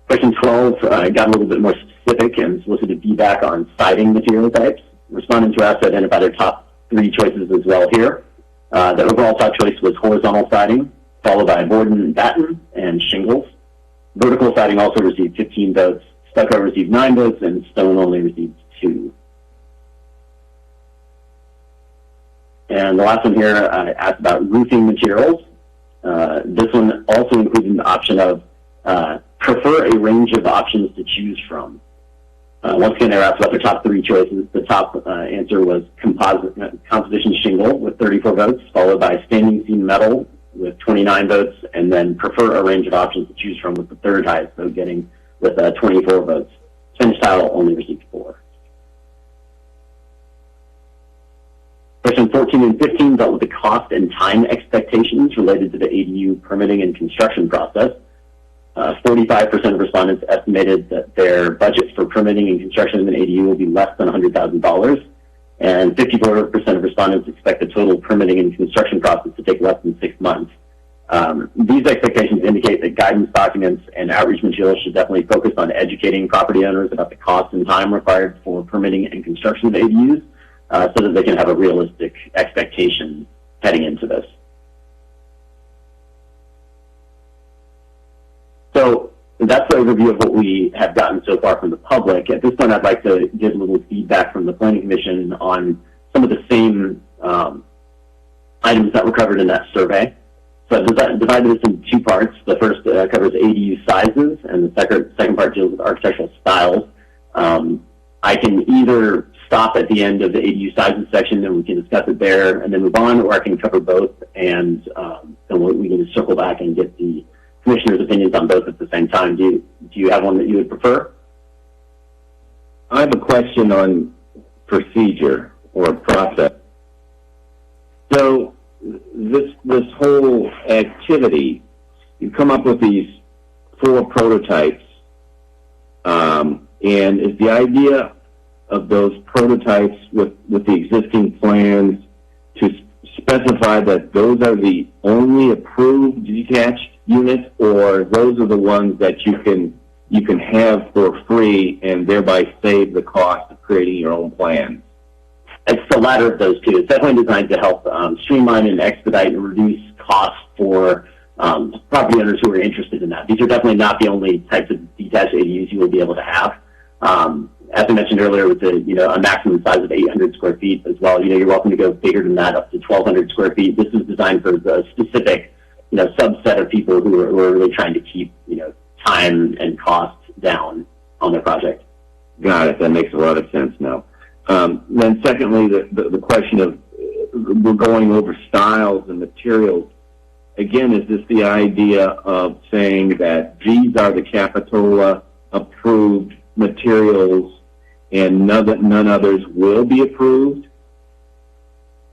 Question 12 got a little bit more specific and solicited feedback on siding material types. Respondents were asked to identify their top 3 choices as well here. The overall top choice was horizontal siding, followed by board and batten and shingles. Vertical siding also received 15 votes. Stucco received 9 votes, and stone only received 2. And the last one here, I asked about roofing materials. This one also included the option of prefer a range of options to choose from. Once again, they were asked about their top 3 choices. The top answer was composition shingle with 34 votes, followed by standing seam metal with 29 votes, and then prefer a range of options to choose from with the third highest vote getting with 24 votes. Finish tile only received 4. Question 14 and 15 dealt with the cost and time expectations related to the ADU permitting and construction process. 45% of respondents estimated that their budget for permitting and construction of an ADU will be less than $100,000, and 54% of respondents expect the total permitting and construction process to take less than 6 months. These expectations indicate that guidance documents and outreach materials should definitely focus on educating property owners about the cost and time required for permitting and construction of ADUs, so that they can have a realistic expectation heading into this. So that's the overview of what we have gotten so far from the public. At this point, I'd like to give a little feedback from the Planning Commission on some of the same items that were covered in that survey. So I've divided this into two parts. The first covers ADU sizes, and the second part deals with architectural styles. I can either stop at the end of the ADU sizes section and we can discuss it there and then move on, or I can cover both and then we can circle back and get the commissioner's opinions on both at the same time. Do you have one that you would prefer? I have a question on procedure or process. So this whole activity, you come up with these 4 prototypes, and is the idea of those prototypes with the existing plans to specify that those are the only approved detached units, or those are the ones that you can have for free and thereby save the cost of creating your own plans? It's the latter of those two. It's definitely designed to help streamline and expedite and reduce costs for property owners who are interested in that. These are definitely not the only types of detached ADUs you will be able to have. As I mentioned earlier, with a maximum size of 800 square feet as well, you're welcome to go bigger than that, up to 1,200 square feet. This is designed for the specific, subset of people who are really trying to keep, time and cost down on their project. Got it. That makes a lot of sense now. Then secondly, the question of we're going over styles and materials. Again, is this the idea of saying that these are the Capitola approved materials and none others will be approved?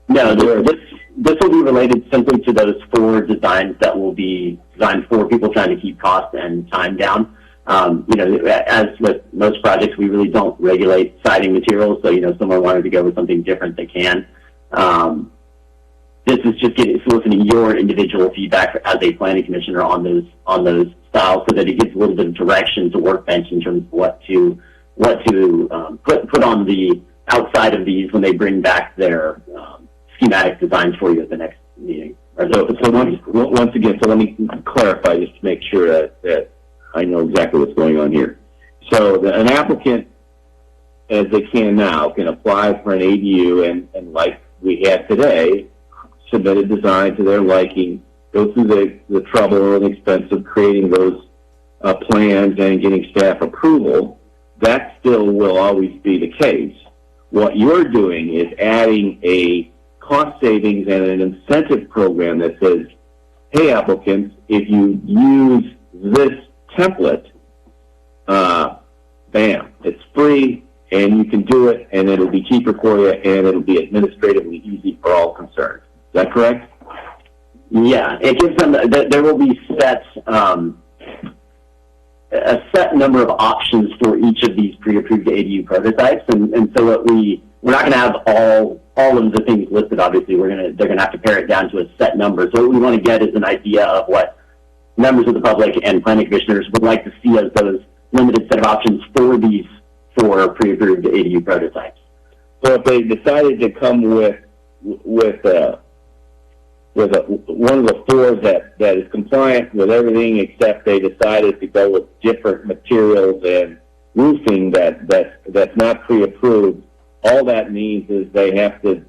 No, this will be related simply to those 4 designs that will be designed for people trying to keep cost and time down. As with most projects, we really don't regulate siding materials. So, if someone wanted to go with something different, they can. This is just soliciting your individual feedback as a planning commissioner on those styles, so that it gives a little bit of direction to Workbench in terms of what to put on the outside of these when they bring back their schematic designs for you at the next meeting. So once again, let me clarify just to make sure that I know exactly what's going on here. So an applicant, as they can now, can apply for an ADU and like we had today, submit a design to their liking, go through the trouble and expense of creating those plans and getting staff approval. That still will always be the case. What you're doing is adding a cost savings and an incentive program that says, hey, applicants, if you use this template, bam, it's free and you can do it and it'll be cheaper for you and it'll be administratively easy for all concerned. Is that correct? Yeah, it gives them, there will be a set number of options for each of these pre-approved ADU prototypes, and so we're not going to have all of the things listed. Obviously, they're going to have to pare it down to a set number. So what we want to get is an idea of what members of the public and planning commissioners would like to see as those limited set of options for these 4 pre-approved ADU prototypes. So if they decided to come with one of the 4 that is compliant with everything except they decided to go with different materials and roofing that's not pre-approved, all that means is they have to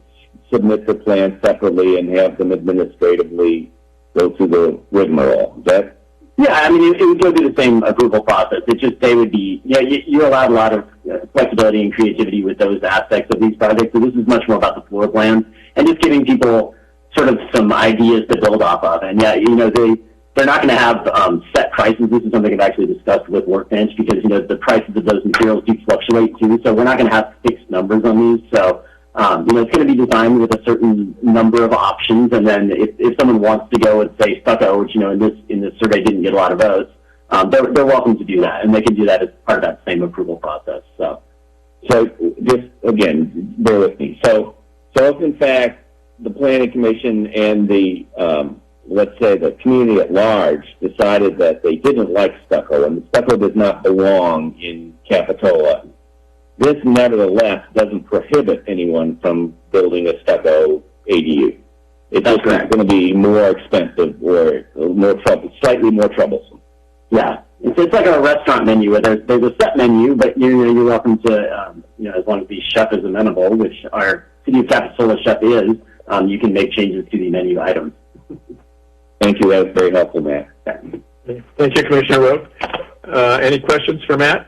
submit the plan separately and have them administratively go through the rigmarole. Is that? Yeah, I mean, it would go through the same approval process. It's just they would be, you're allowed a lot of flexibility and creativity with those aspects of these projects. So this is much more about the floor plans and just giving people sort of some ideas to build off of. And they're not going to have set prices. This is something I've actually discussed with Workbench because, the prices of those materials do fluctuate too. So we're not going to have fixed numbers on these. So, it's going to be designed with a certain number of options. And then if someone wants to go and say stucco, which, in this survey didn't get a lot of votes, they're welcome to do that. And they can do that as part of that same approval process. So just, again, bear with me. So if in fact the Planning Commission and the let's say the community at large decided that they didn't like stucco and the stucco does not belong in Capitola, this nevertheless doesn't prohibit anyone from building a stucco ADU. It's just going to be more expensive or slightly more troublesome. Yeah, it's like a restaurant menu where there's a set menu, but you're welcome to, as long as the chef is amenable, which our City of Capitola chef is, you can make changes to the menu items. Thank you. That was very helpful, Matt. Thank you, Commissioner Roque. Any questions for Matt?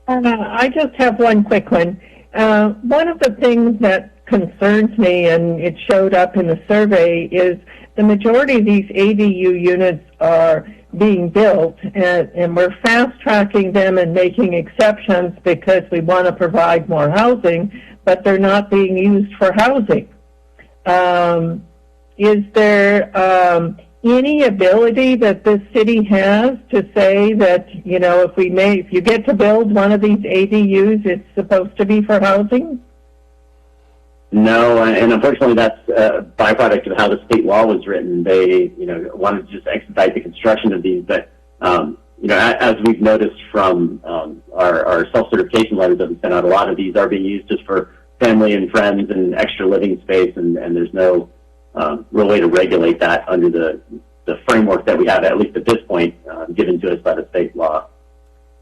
I just have one quick one. One of the things that concerns me, and it showed up in the survey, is the majority of these ADU units are being built, and we're fast-tracking them and making exceptions because we want to provide more housing, but they're not being used for housing. Is there any ability that this city has to say that, if you get to build one of these ADUs, it's supposed to be for housing? No, and unfortunately that's a byproduct of how the state law was written. They, wanted to just expedite the construction of these, but, as we've noticed from our self-certification letters that we sent out, a lot of these are being used just for family and friends and extra living space, and there's no real way to regulate that under the framework that we have, at least at this point, given to us by the state law.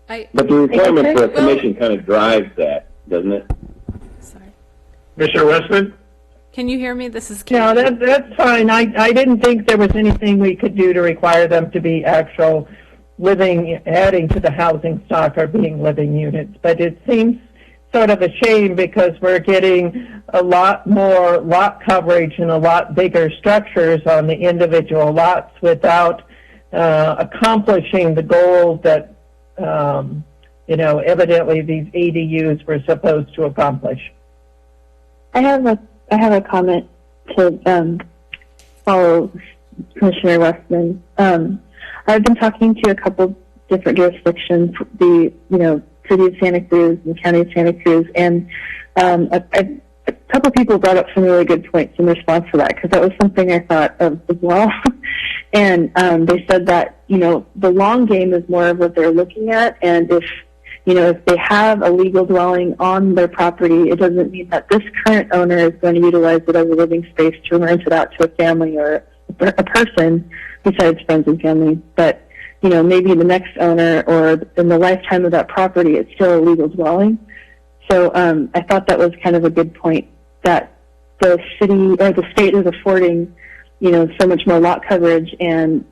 But the requirement for a commission kind of drives that, doesn't it? Sorry. Commissioner Westman? Can you hear me? This is Kate. No, that's fine. I didn't think there was anything we could do to require them to be actual living, adding to the housing stock or being living units. But it seems sort of a shame because we're getting a lot more lot coverage and a lot bigger structures on the individual lots without accomplishing the goals that, evidently these ADUs were supposed to accomplish. I have a comment to follow Commissioner Westman. I've been talking to a couple different jurisdictions, the City of Santa Cruz and County of Santa Cruz, and a couple people brought up some really good points in response to that because that was something I thought of as well. And they said that the long game is more of what they're looking at, and if they have a legal dwelling on their property, it doesn't mean that this current owner is going to utilize it as a living space to rent it out to a family or a person besides friends and family. But, maybe the next owner or in the lifetime of that property, it's still a legal dwelling. So I thought that was kind of a good point that the city or the state is affording, so much more lot coverage and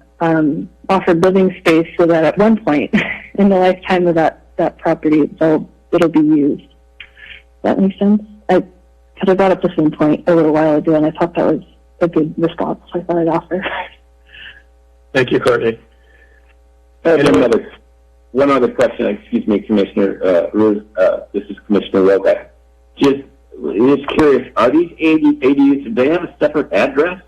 offered living space so that at one point in the lifetime of that property, it'll be used. Does that make sense? I brought up the same point a little while ago, and I thought that was a good response. So I thought I'd offer. Thank you, Courtney. One other question. Excuse me, Commissioner Ruth. This is Commissioner Roque. Just curious, are these ADUs, do they have a separate address?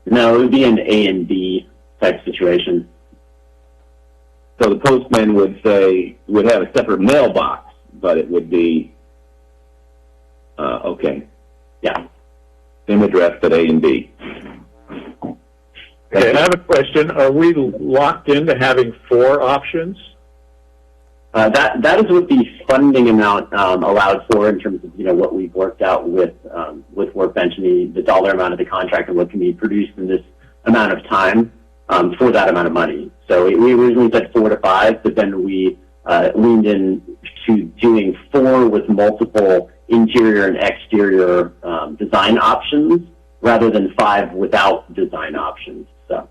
No, it would be an A and B type situation. So the postman would have a separate mailbox, but it would be, okay. Yeah. Same address, but A and B. Okay, I have a question. Are we locked into having 4 options? That is what the funding amount allowed for in terms of what we've worked out with Workbench and the dollar amount of the contract and what can be produced in this amount of time for that amount of money. So we originally said 4 to 5, but then we leaned in to doing 4 with multiple interior and exterior design options rather than 5 without design options. So.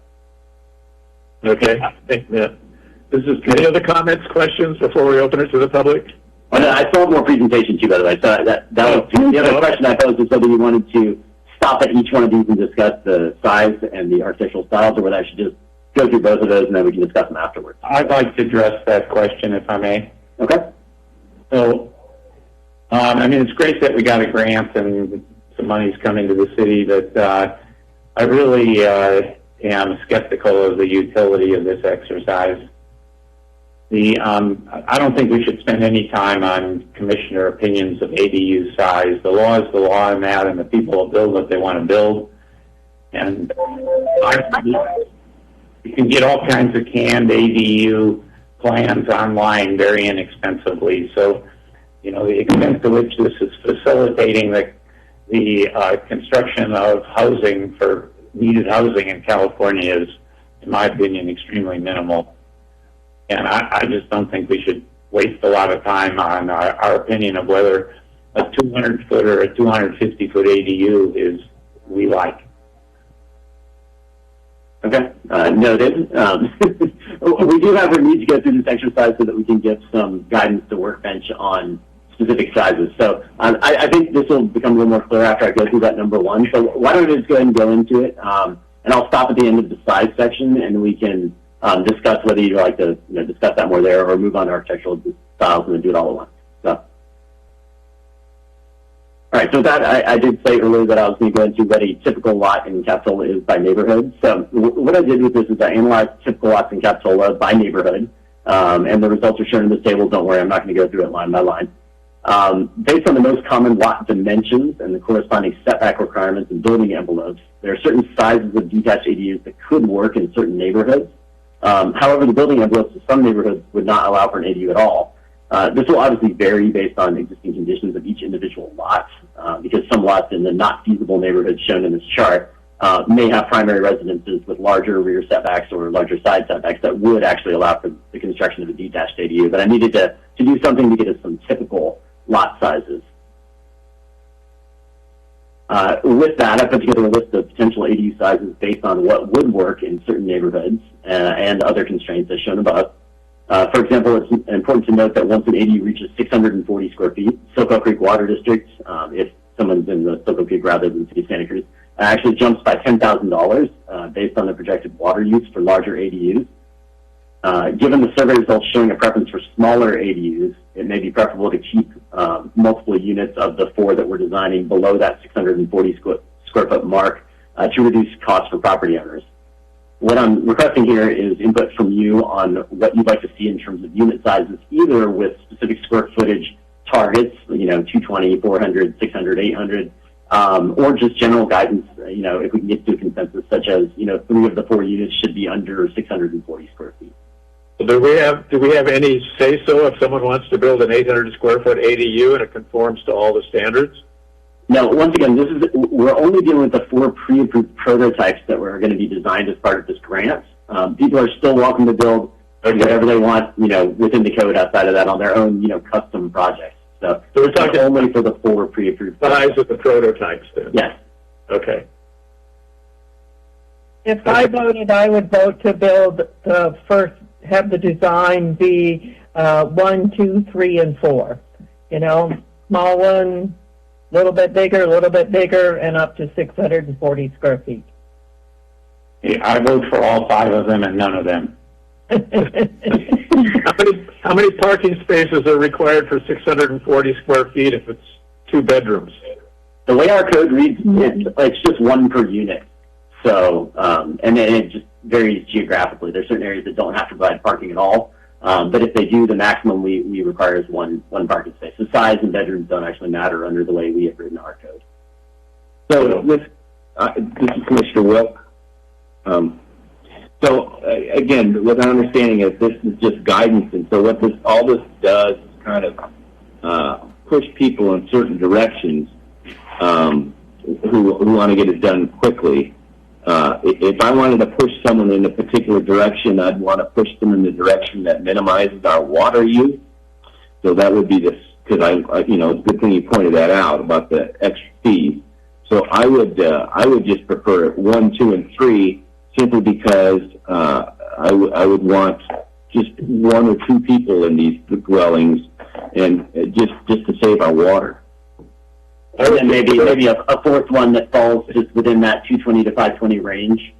Okay. Any other comments, questions before we open it to the public? Oh, no, I still have more presentation too, by the way. So that was the other question I posed was whether you wanted to stop at each one of these and discuss the size and the architectural styles, or whether I should just go through both of those and then we can discuss them afterwards. I'd like to address that question, if I may. Okay. So, it's great that we got a grant and some money's coming to the city, but I really am skeptical of the utility of this exercise. I don't think we should spend any time on commissioner opinions of ADU size. The law is the law on that, and the people will build what they want to build. And you can get all kinds of canned ADU plans online very inexpensively. So, you know, the extent to which this is facilitating the construction of housing for needed housing in California is, in my opinion, extremely minimal. And I just don't think we should waste a lot of time on our opinion of whether a 200-foot or a 250-foot ADU is we like. Okay, noted. We do, however, need to go through this exercise so that we can give some guidance to Workbench on specific sizes. So I think this will become a little more clear after I go through that number one. So why don't I just go ahead and go into it, and I'll stop at the end of the size section, and we can discuss whether you'd like to discuss that more there or move on to architectural styles and then do it all at once. So. All right, so with that, I did say earlier that I was going to go into what a typical lot in Capitola is by neighborhood. So what I did with this is I analyzed typical lots in Capitola by neighborhood, and the results are shown in this table. Don't worry, I'm not going to go through it line by line. Based on the most common lot dimensions and the corresponding setback requirements and building envelopes, there are certain sizes of detached ADUs that could work in certain neighborhoods. However, the building envelopes of some neighborhoods would not allow for an ADU at all. This will obviously vary based on existing conditions of each individual lot, because some lots in the not feasible neighborhoods shown in this chart may have primary residences with larger rear setbacks or larger side setbacks that would actually allow for the construction of a detached ADU. But I needed to do something to get us some typical lot sizes. With that, I put together a list of potential ADU sizes based on what would work in certain neighborhoods and other constraints as shown above. For example, it's important to note that once an ADU reaches 640 square feet, Soquel Creek Water District, if someone's in the Soquel Creek rather than the City of Santa Cruz, actually jumps by $10,000 based on the projected water use for larger ADUs. Given the survey results showing a preference for smaller ADUs, it may be preferable to keep multiple units of the 4 that we're designing below that 640 square foot mark to reduce costs for property owners. What I'm requesting here is input from you on what you'd like to see in terms of unit sizes, either with specific square footage targets, 220, 400, 600, 800, or just general guidance, if we can get to a consensus, such as, 3 of the 4 units should be under 640 square feet. Do we have any say-so if someone wants to build an 800 square foot ADU and it conforms to all the standards? No, once again, we're only dealing with the 4 pre-approved prototypes that were going to be designed as part of this grant. People are still welcome to build whatever they want, within the code outside of that on their own, custom projects. So we're talking only for the 4 pre-approved size of the prototypes then? Yes. Okay. If I voted, I would vote to build the first, have the design be 1, 2, 3, and 4. Small one, a little bit bigger, and up to 640 square feet. Yeah, I vote for all 5 of them and none of them. How many parking spaces are required for 640 square feet if it's 2 bedrooms? The way our code reads, it's just 1 per unit. So, and then it just varies geographically. There's certain areas that don't have to provide parking at all. But if they do, the maximum we require is one parking space. The size and bedrooms don't actually matter under the way we have written our code. So this is Commissioner Wilk. Again, what I'm understanding is this is just guidance, and so what all this does is kind of push people in certain directions who want to get it done quickly. If I wanted to push someone in a particular direction, I'd want to push them in the direction that minimizes our water use. So that would be this, because it's a good thing you pointed that out about the extra fees. So I would just prefer 1, 2, and 3 simply because I would want just 1 or 2 people in these dwellings, and just to save our water. And then maybe a 4th one that falls just within that 220 to 520 range.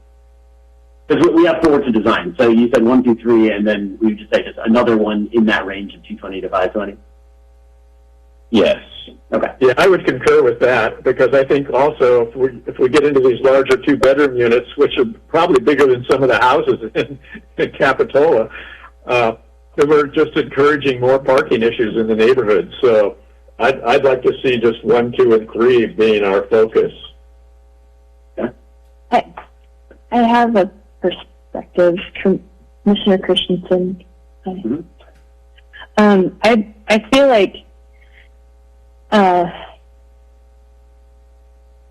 Because we have 4 to design. So you said 1, 2, 3, and then we would just say just another one in that range of 220 to 520. Yes. Okay. Yeah, I would concur with that, because I think also if we get into these larger 2-bedroom units, which are probably bigger than some of the houses in Capitola, then we're just encouraging more parking issues in the neighborhood. So I'd like to see just 1, 2, and 3 being our focus. I I have a perspective, Commissioner Christensen. Mhm. I feel like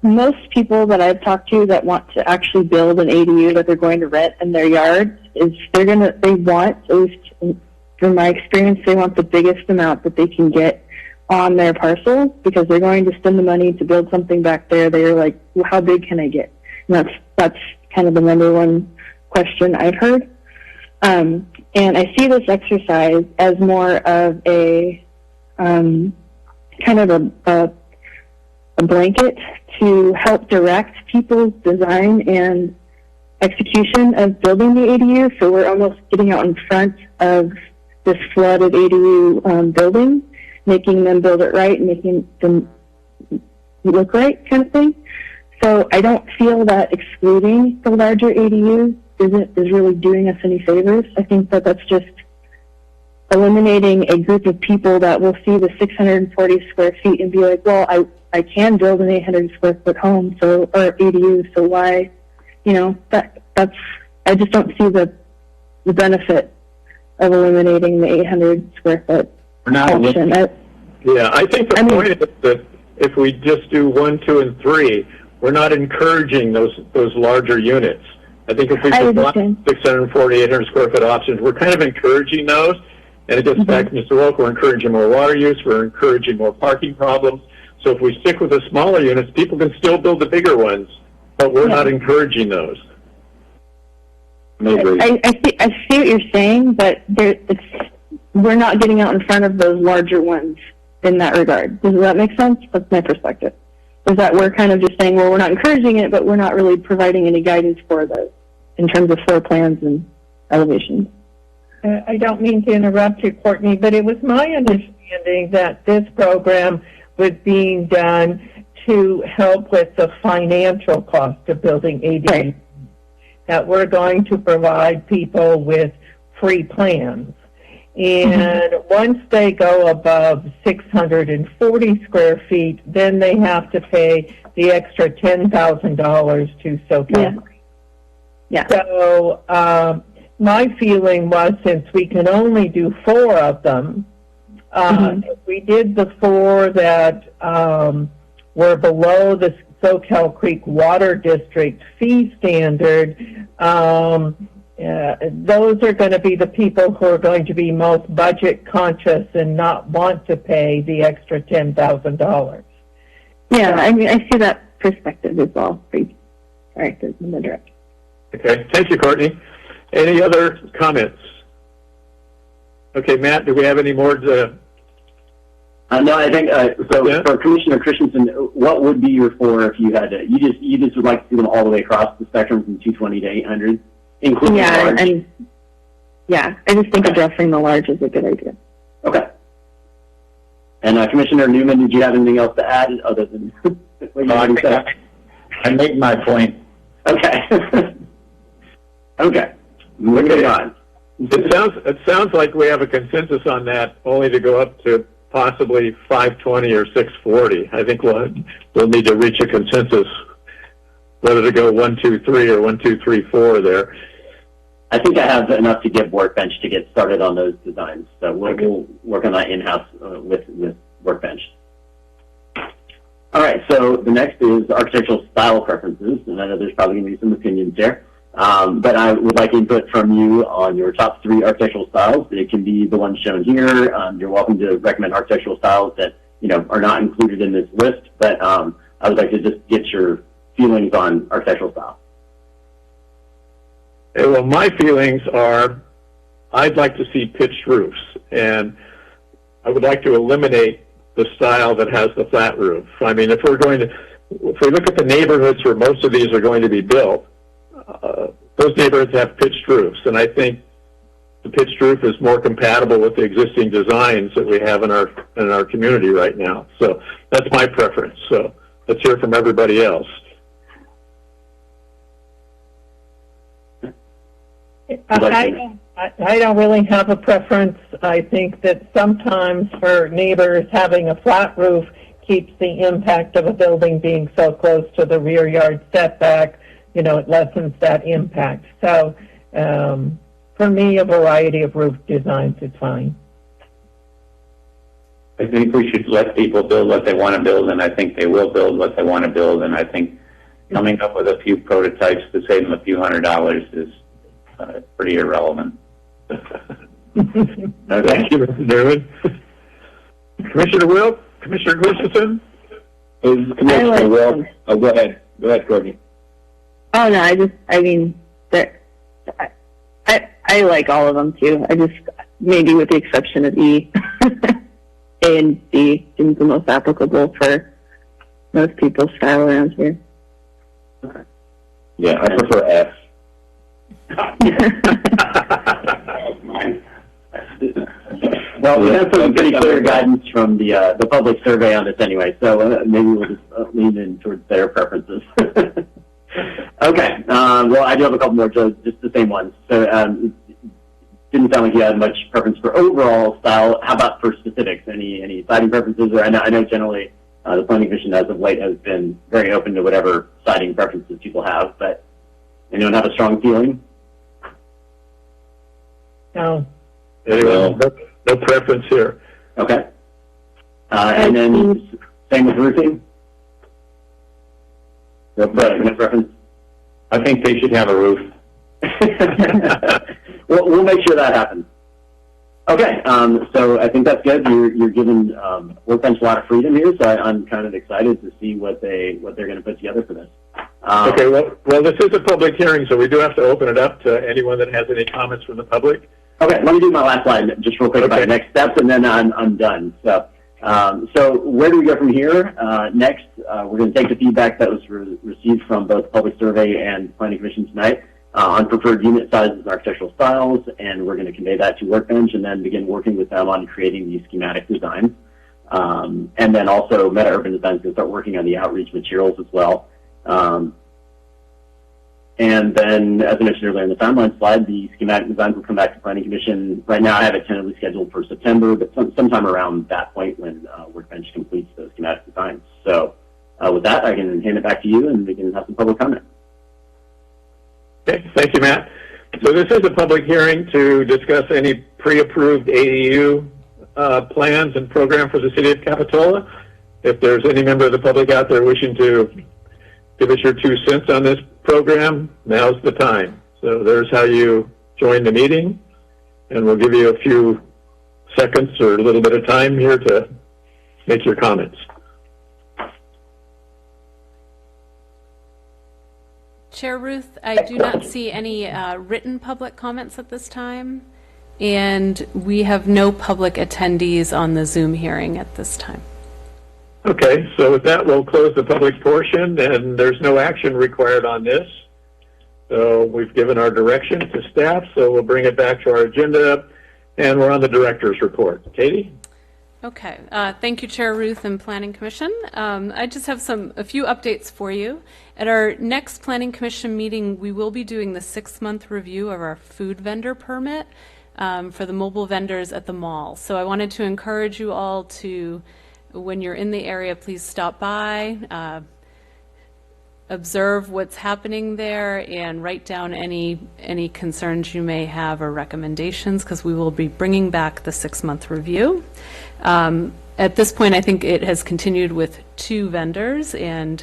most people that I've talked to that want to actually build an ADU that they're going to rent in their yard is they want, at least from my experience, they want the biggest amount that they can get on their parcels because they're going to spend the money to build something back there. They're like, well, how big can I get? And that's kind of the number one question I've heard. And I see this exercise as more of a kind of a blanket to help direct people's design and execution of building the ADU. So we're almost getting out in front of this flood of ADU building, making them build it right and making them look right kind of thing. So I don't feel that excluding the larger ADUs is really doing us any favors. I think that that's just eliminating a group of people that will see the 640 square feet and be like, well, I can build an 800 square foot home, or ADU, so why, that's, I just don't see the benefit of eliminating the 800 square foot option. I think the point is that if we just do 1, 2, and 3, we're not encouraging those larger units. I think if we put 640, 800 square foot options, we're kind of encouraging those. And it gets back to Mr. Wilk, we're encouraging more water use, we're encouraging more parking problems. So if we stick with the smaller units, people can still build the bigger ones, but we're not encouraging those. I see what you're saying, but we're not getting out in front of those larger ones in that regard. Does that make sense? That's my perspective. Is that we're kind of just saying, well, we're not encouraging it, but we're not really providing any guidance for those in terms of floor plans and elevations. I don't mean to interrupt you, Courtney, but it was my understanding that this program was being done to help with the financial cost of building ADUs. Right. That we're going to provide people with free plans. And once they go above 640 square feet, then they have to pay the extra $10,000 to SoCal. Yeah. So my feeling was, since we can only do 4 of them, if we did the 4 that were below the Soquel Creek Water District fee standard, those are going to be the people who are going to be most budget conscious and not want to pay the extra $10,000. Yeah, I mean, I see that perspective as well. All right, there's in the direct. Okay, thank you, Courtney. Any other comments? Okay, Matt, do we have any more to... No, I think, for Commissioner Christensen, what would be your 4 if you had to, you just would like to see them all the way across the spectrum from 220 to 800, including the large? I just think addressing the large is a good idea. Okay. And Commissioner Newman, did you have anything else to add other than what you already said? I made my point. Okay. Okay. Moving on. It sounds like we have a consensus on that, only to go up to possibly 520 or 640. I think we'll need to reach a consensus whether to go 1, 2, 3 or 1, 2, 3, 4 there. I think I have enough to give Workbench to get started on those designs. So we'll work on that in-house with Workbench. All right, so the next is architectural style preferences, and I know there's probably going to be some opinions there. But I would like input from you on your top 3 architectural styles. It can be the ones shown here. You're welcome to recommend architectural styles that are not included in this list. But I would like to just get your feelings on architectural style. Well, my feelings are I'd like to see pitched roofs, and I would like to eliminate the style that has the flat roof. I mean, if we look at the neighborhoods where most of these are going to be built, those neighborhoods have pitched roofs, and I think the pitched roof is more compatible with the existing designs that we have in our community right now. So that's my preference. So let's hear from everybody else. I don't really have a preference. I think that sometimes for neighbors, having a flat roof keeps the impact of a building being so close to the rear yard setback it lessens that impact. So for me, a variety of roof designs is fine. I think we should let people build what they want to build, and I think they will build what they want to build. And I think coming up with a few prototypes to save them a few $100s is pretty irrelevant. Thank you, Mr. Newman. Commissioner Wilk, Commissioner Gustafson? Commissioner Wilk. Oh, go ahead. Go ahead, Courtney. Oh no, I like all of them too. I just, maybe with the exception of E, A and C seems the most applicable for most people's style around here. Yeah, I prefer F. Well, we have some pretty clear guidance from the public survey on this anyway, so maybe we'll just lean in towards their preferences. Okay, well, I do have a couple more, just the same ones. So it didn't sound like you had much preference for overall style. How about for specifics? Any siding preferences? Or I know generally the Planning Commission as of late has been very open to whatever siding preferences people have, but anyone have a strong feeling? No. Anyone? No preference here. Okay. And then same with roofing? No preference? I think they should have a roof. We'll make sure that happens. Okay, so I think that's good. You're giving Workbench a lot of freedom here, so I'm kind of excited to see what they're going to put together for this. Okay, well, this is a public hearing, so we do have to open it up to anyone that has any comments from the public. Okay, let me do my last slide just real quick about next steps, and then I'm done. So where do we go from here? Next, we're going to take the feedback that was received from both the Public Survey and Planning Commission tonight on preferred unit sizes and architectural styles, and we're going to convey that to Workbench and then begin working with them on creating these schematic designs. And then also Meta Urban Design is going to start working on the outreach materials as well. And then, as I mentioned earlier in the timeline slide, the schematic designs will come back to Planning Commission. Right now, I have it tentatively scheduled for September, but sometime around that point when Workbench completes those schematic designs. So with that, I can hand it back to you, and we can have some public comment. Okay, thank you, Matt. So this is a public hearing to discuss any pre-approved ADU plans and program for the City of Capitola. If there's any member of the public out there wishing to give us your 2 cents on this program, now's the time. So there's how you join the meeting, and we'll give you a few seconds or a little bit of time here to make your comments. Chair Ruth, I do not see any written public comments at this time, and we have no public attendees on the Zoom hearing at this time. Okay, so with that, we'll close the public portion, and there's no action required on this. So we've given our direction to staff, so we'll bring it back to our agenda, and we're on the director's report. Katie? Okay, thank you, Chair Ruth and Planning Commission. I just have a few updates for you. At our next Planning Commission meeting, we will be doing the 6-month review of our food vendor permit for the mobile vendors at the mall. So I wanted to encourage you all to, when you're in the area, please stop by, observe what's happening there, and write down any concerns you may have or recommendations, because we will be bringing back the 6-month review. At this point, I think it has continued with 2 vendors, and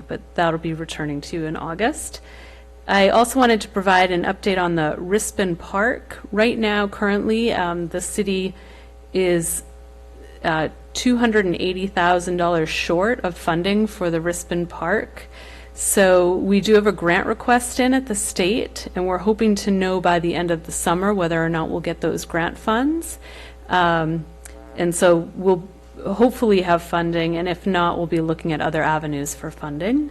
but that'll be returning to you in August. I also wanted to provide an update on the Wristband Park. Right now, currently, the city is $280,000 short of funding for the Wristband Park. So we do have a grant request in at the state, and we're hoping to know by the end of the summer whether or not we'll get those grant funds. And so we'll hopefully have funding, and if not, we'll be looking at other avenues for funding.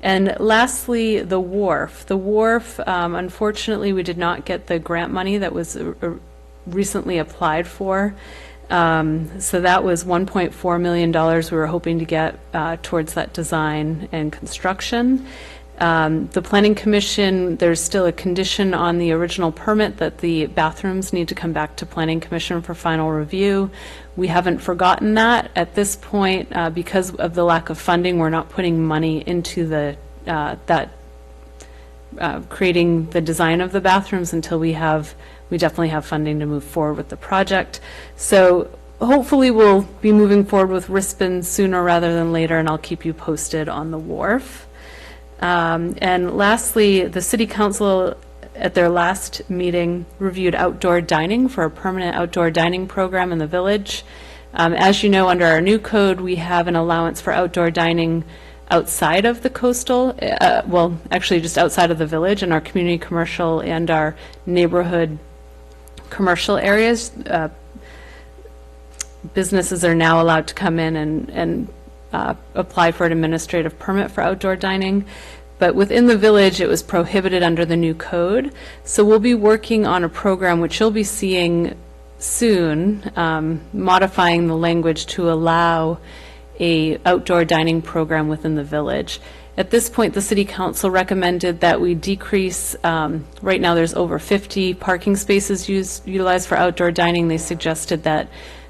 And lastly, the Wharf. The Wharf, unfortunately, we did not get the grant money that was recently applied for. So that was $1.4 million we were hoping to get towards that design and construction. The Planning Commission, there's still a condition on the original permit that the bathrooms need to come back to Planning Commission for final review. We haven't forgotten that. At this point, because of the lack of funding, we're not putting money into the creating the design of the bathrooms until we definitely have funding to move forward with the project. So hopefully we'll be moving forward with Wristband sooner rather than later, and I'll keep you posted on the Wharf. And lastly, the City Council at their last meeting reviewed outdoor dining for a permanent outdoor dining program in the village. As you know, under our new code, we have an allowance for outdoor dining outside of the coastal, well, actually just outside of the village in our community commercial and our neighborhood commercial areas. Businesses are now allowed to come in and apply for an administrative permit for outdoor dining. But within the village, it was prohibited under the new code. So we'll be working on a program which you'll be seeing soon, modifying the language to allow a outdoor dining program within the village. At this point, the City Council recommended that we decrease, right now there's over 50 parking spaces utilized for outdoor dining. They suggested that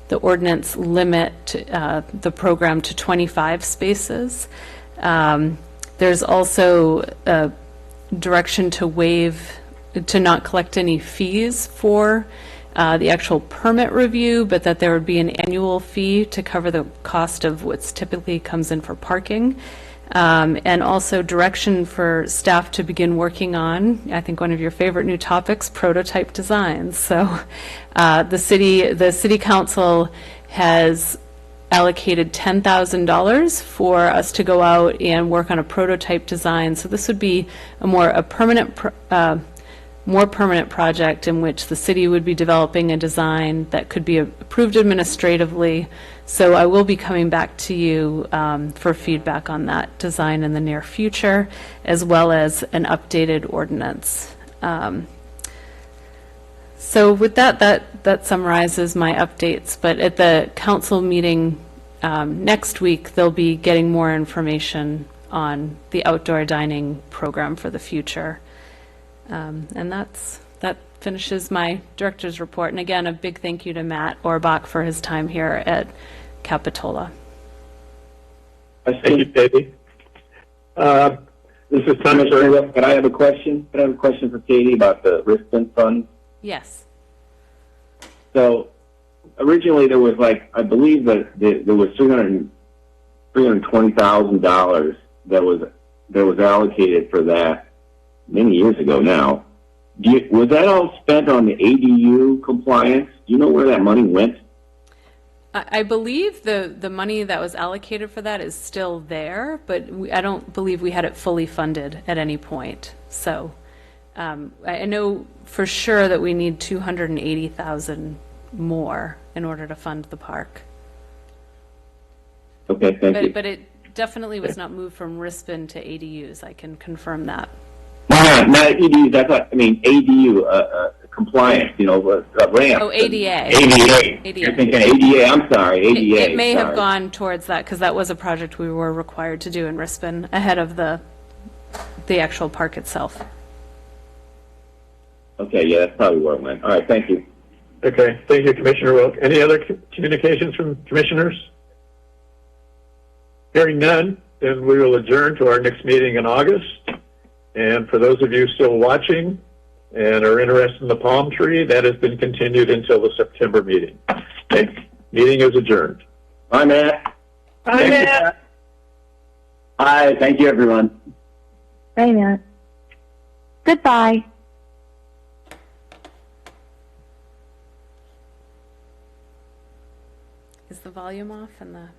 the ordinance limit the program to 25 spaces. There's also a direction to not collect any fees for the actual permit review, but that there would be an annual fee to cover the cost of what's typically comes in for parking. And also direction for staff to begin working on, I think one of your favorite new topics, prototype designs. So the city council has allocated $10,000 for us to go out and work on a prototype design. So this would be a more permanent project in which the city would be developing a design that could be approved administratively. So I will be coming back to you for feedback on that design in the near future, as well as an updated ordinance. So with that summarizes my updates. But at the council meeting next week, they'll be getting more information on the outdoor dining program for the future. And that finishes my director's report. And again, a big thank you to Matt Orbach for his time here at Capitola. Thank you, Katie. This is Thomas. Can I have a question? Can I have a question for Katie about the Wristband Fund? Yes. So originally there was I believe that there was $320,000 that was allocated for that many years ago now. Was that all spent on the ADU compliance? Do you know where that money went? I believe the money that was allocated for that is still there, but I don't believe we had it fully funded at any point. So I know for sure that we need $280,000 more in order to fund the park. Okay, thank you. But it definitely was not moved from Wristband to ADUs. I can confirm that. Not ADU. ADU compliance. A ramp. Oh, ADA. ADA. You're thinking ADA. I'm sorry, ADA. It may have gone towards that because that was a project we were required to do in Wristband ahead of the actual park itself. Okay, yeah, that's probably where it went. All right, thank you. Okay, thank you, Commissioner Wilk. Any other communications from commissioners? Hearing none, then we will adjourn to our next meeting in August. And for those of you still watching and are interested in the palm tree, that has been continued until the September meeting. Okay, meeting is adjourned. Bye, Matt. Bye, Matt. Hi, thank you, everyone. Bye, Matt. Goodbye. Is the volume off and the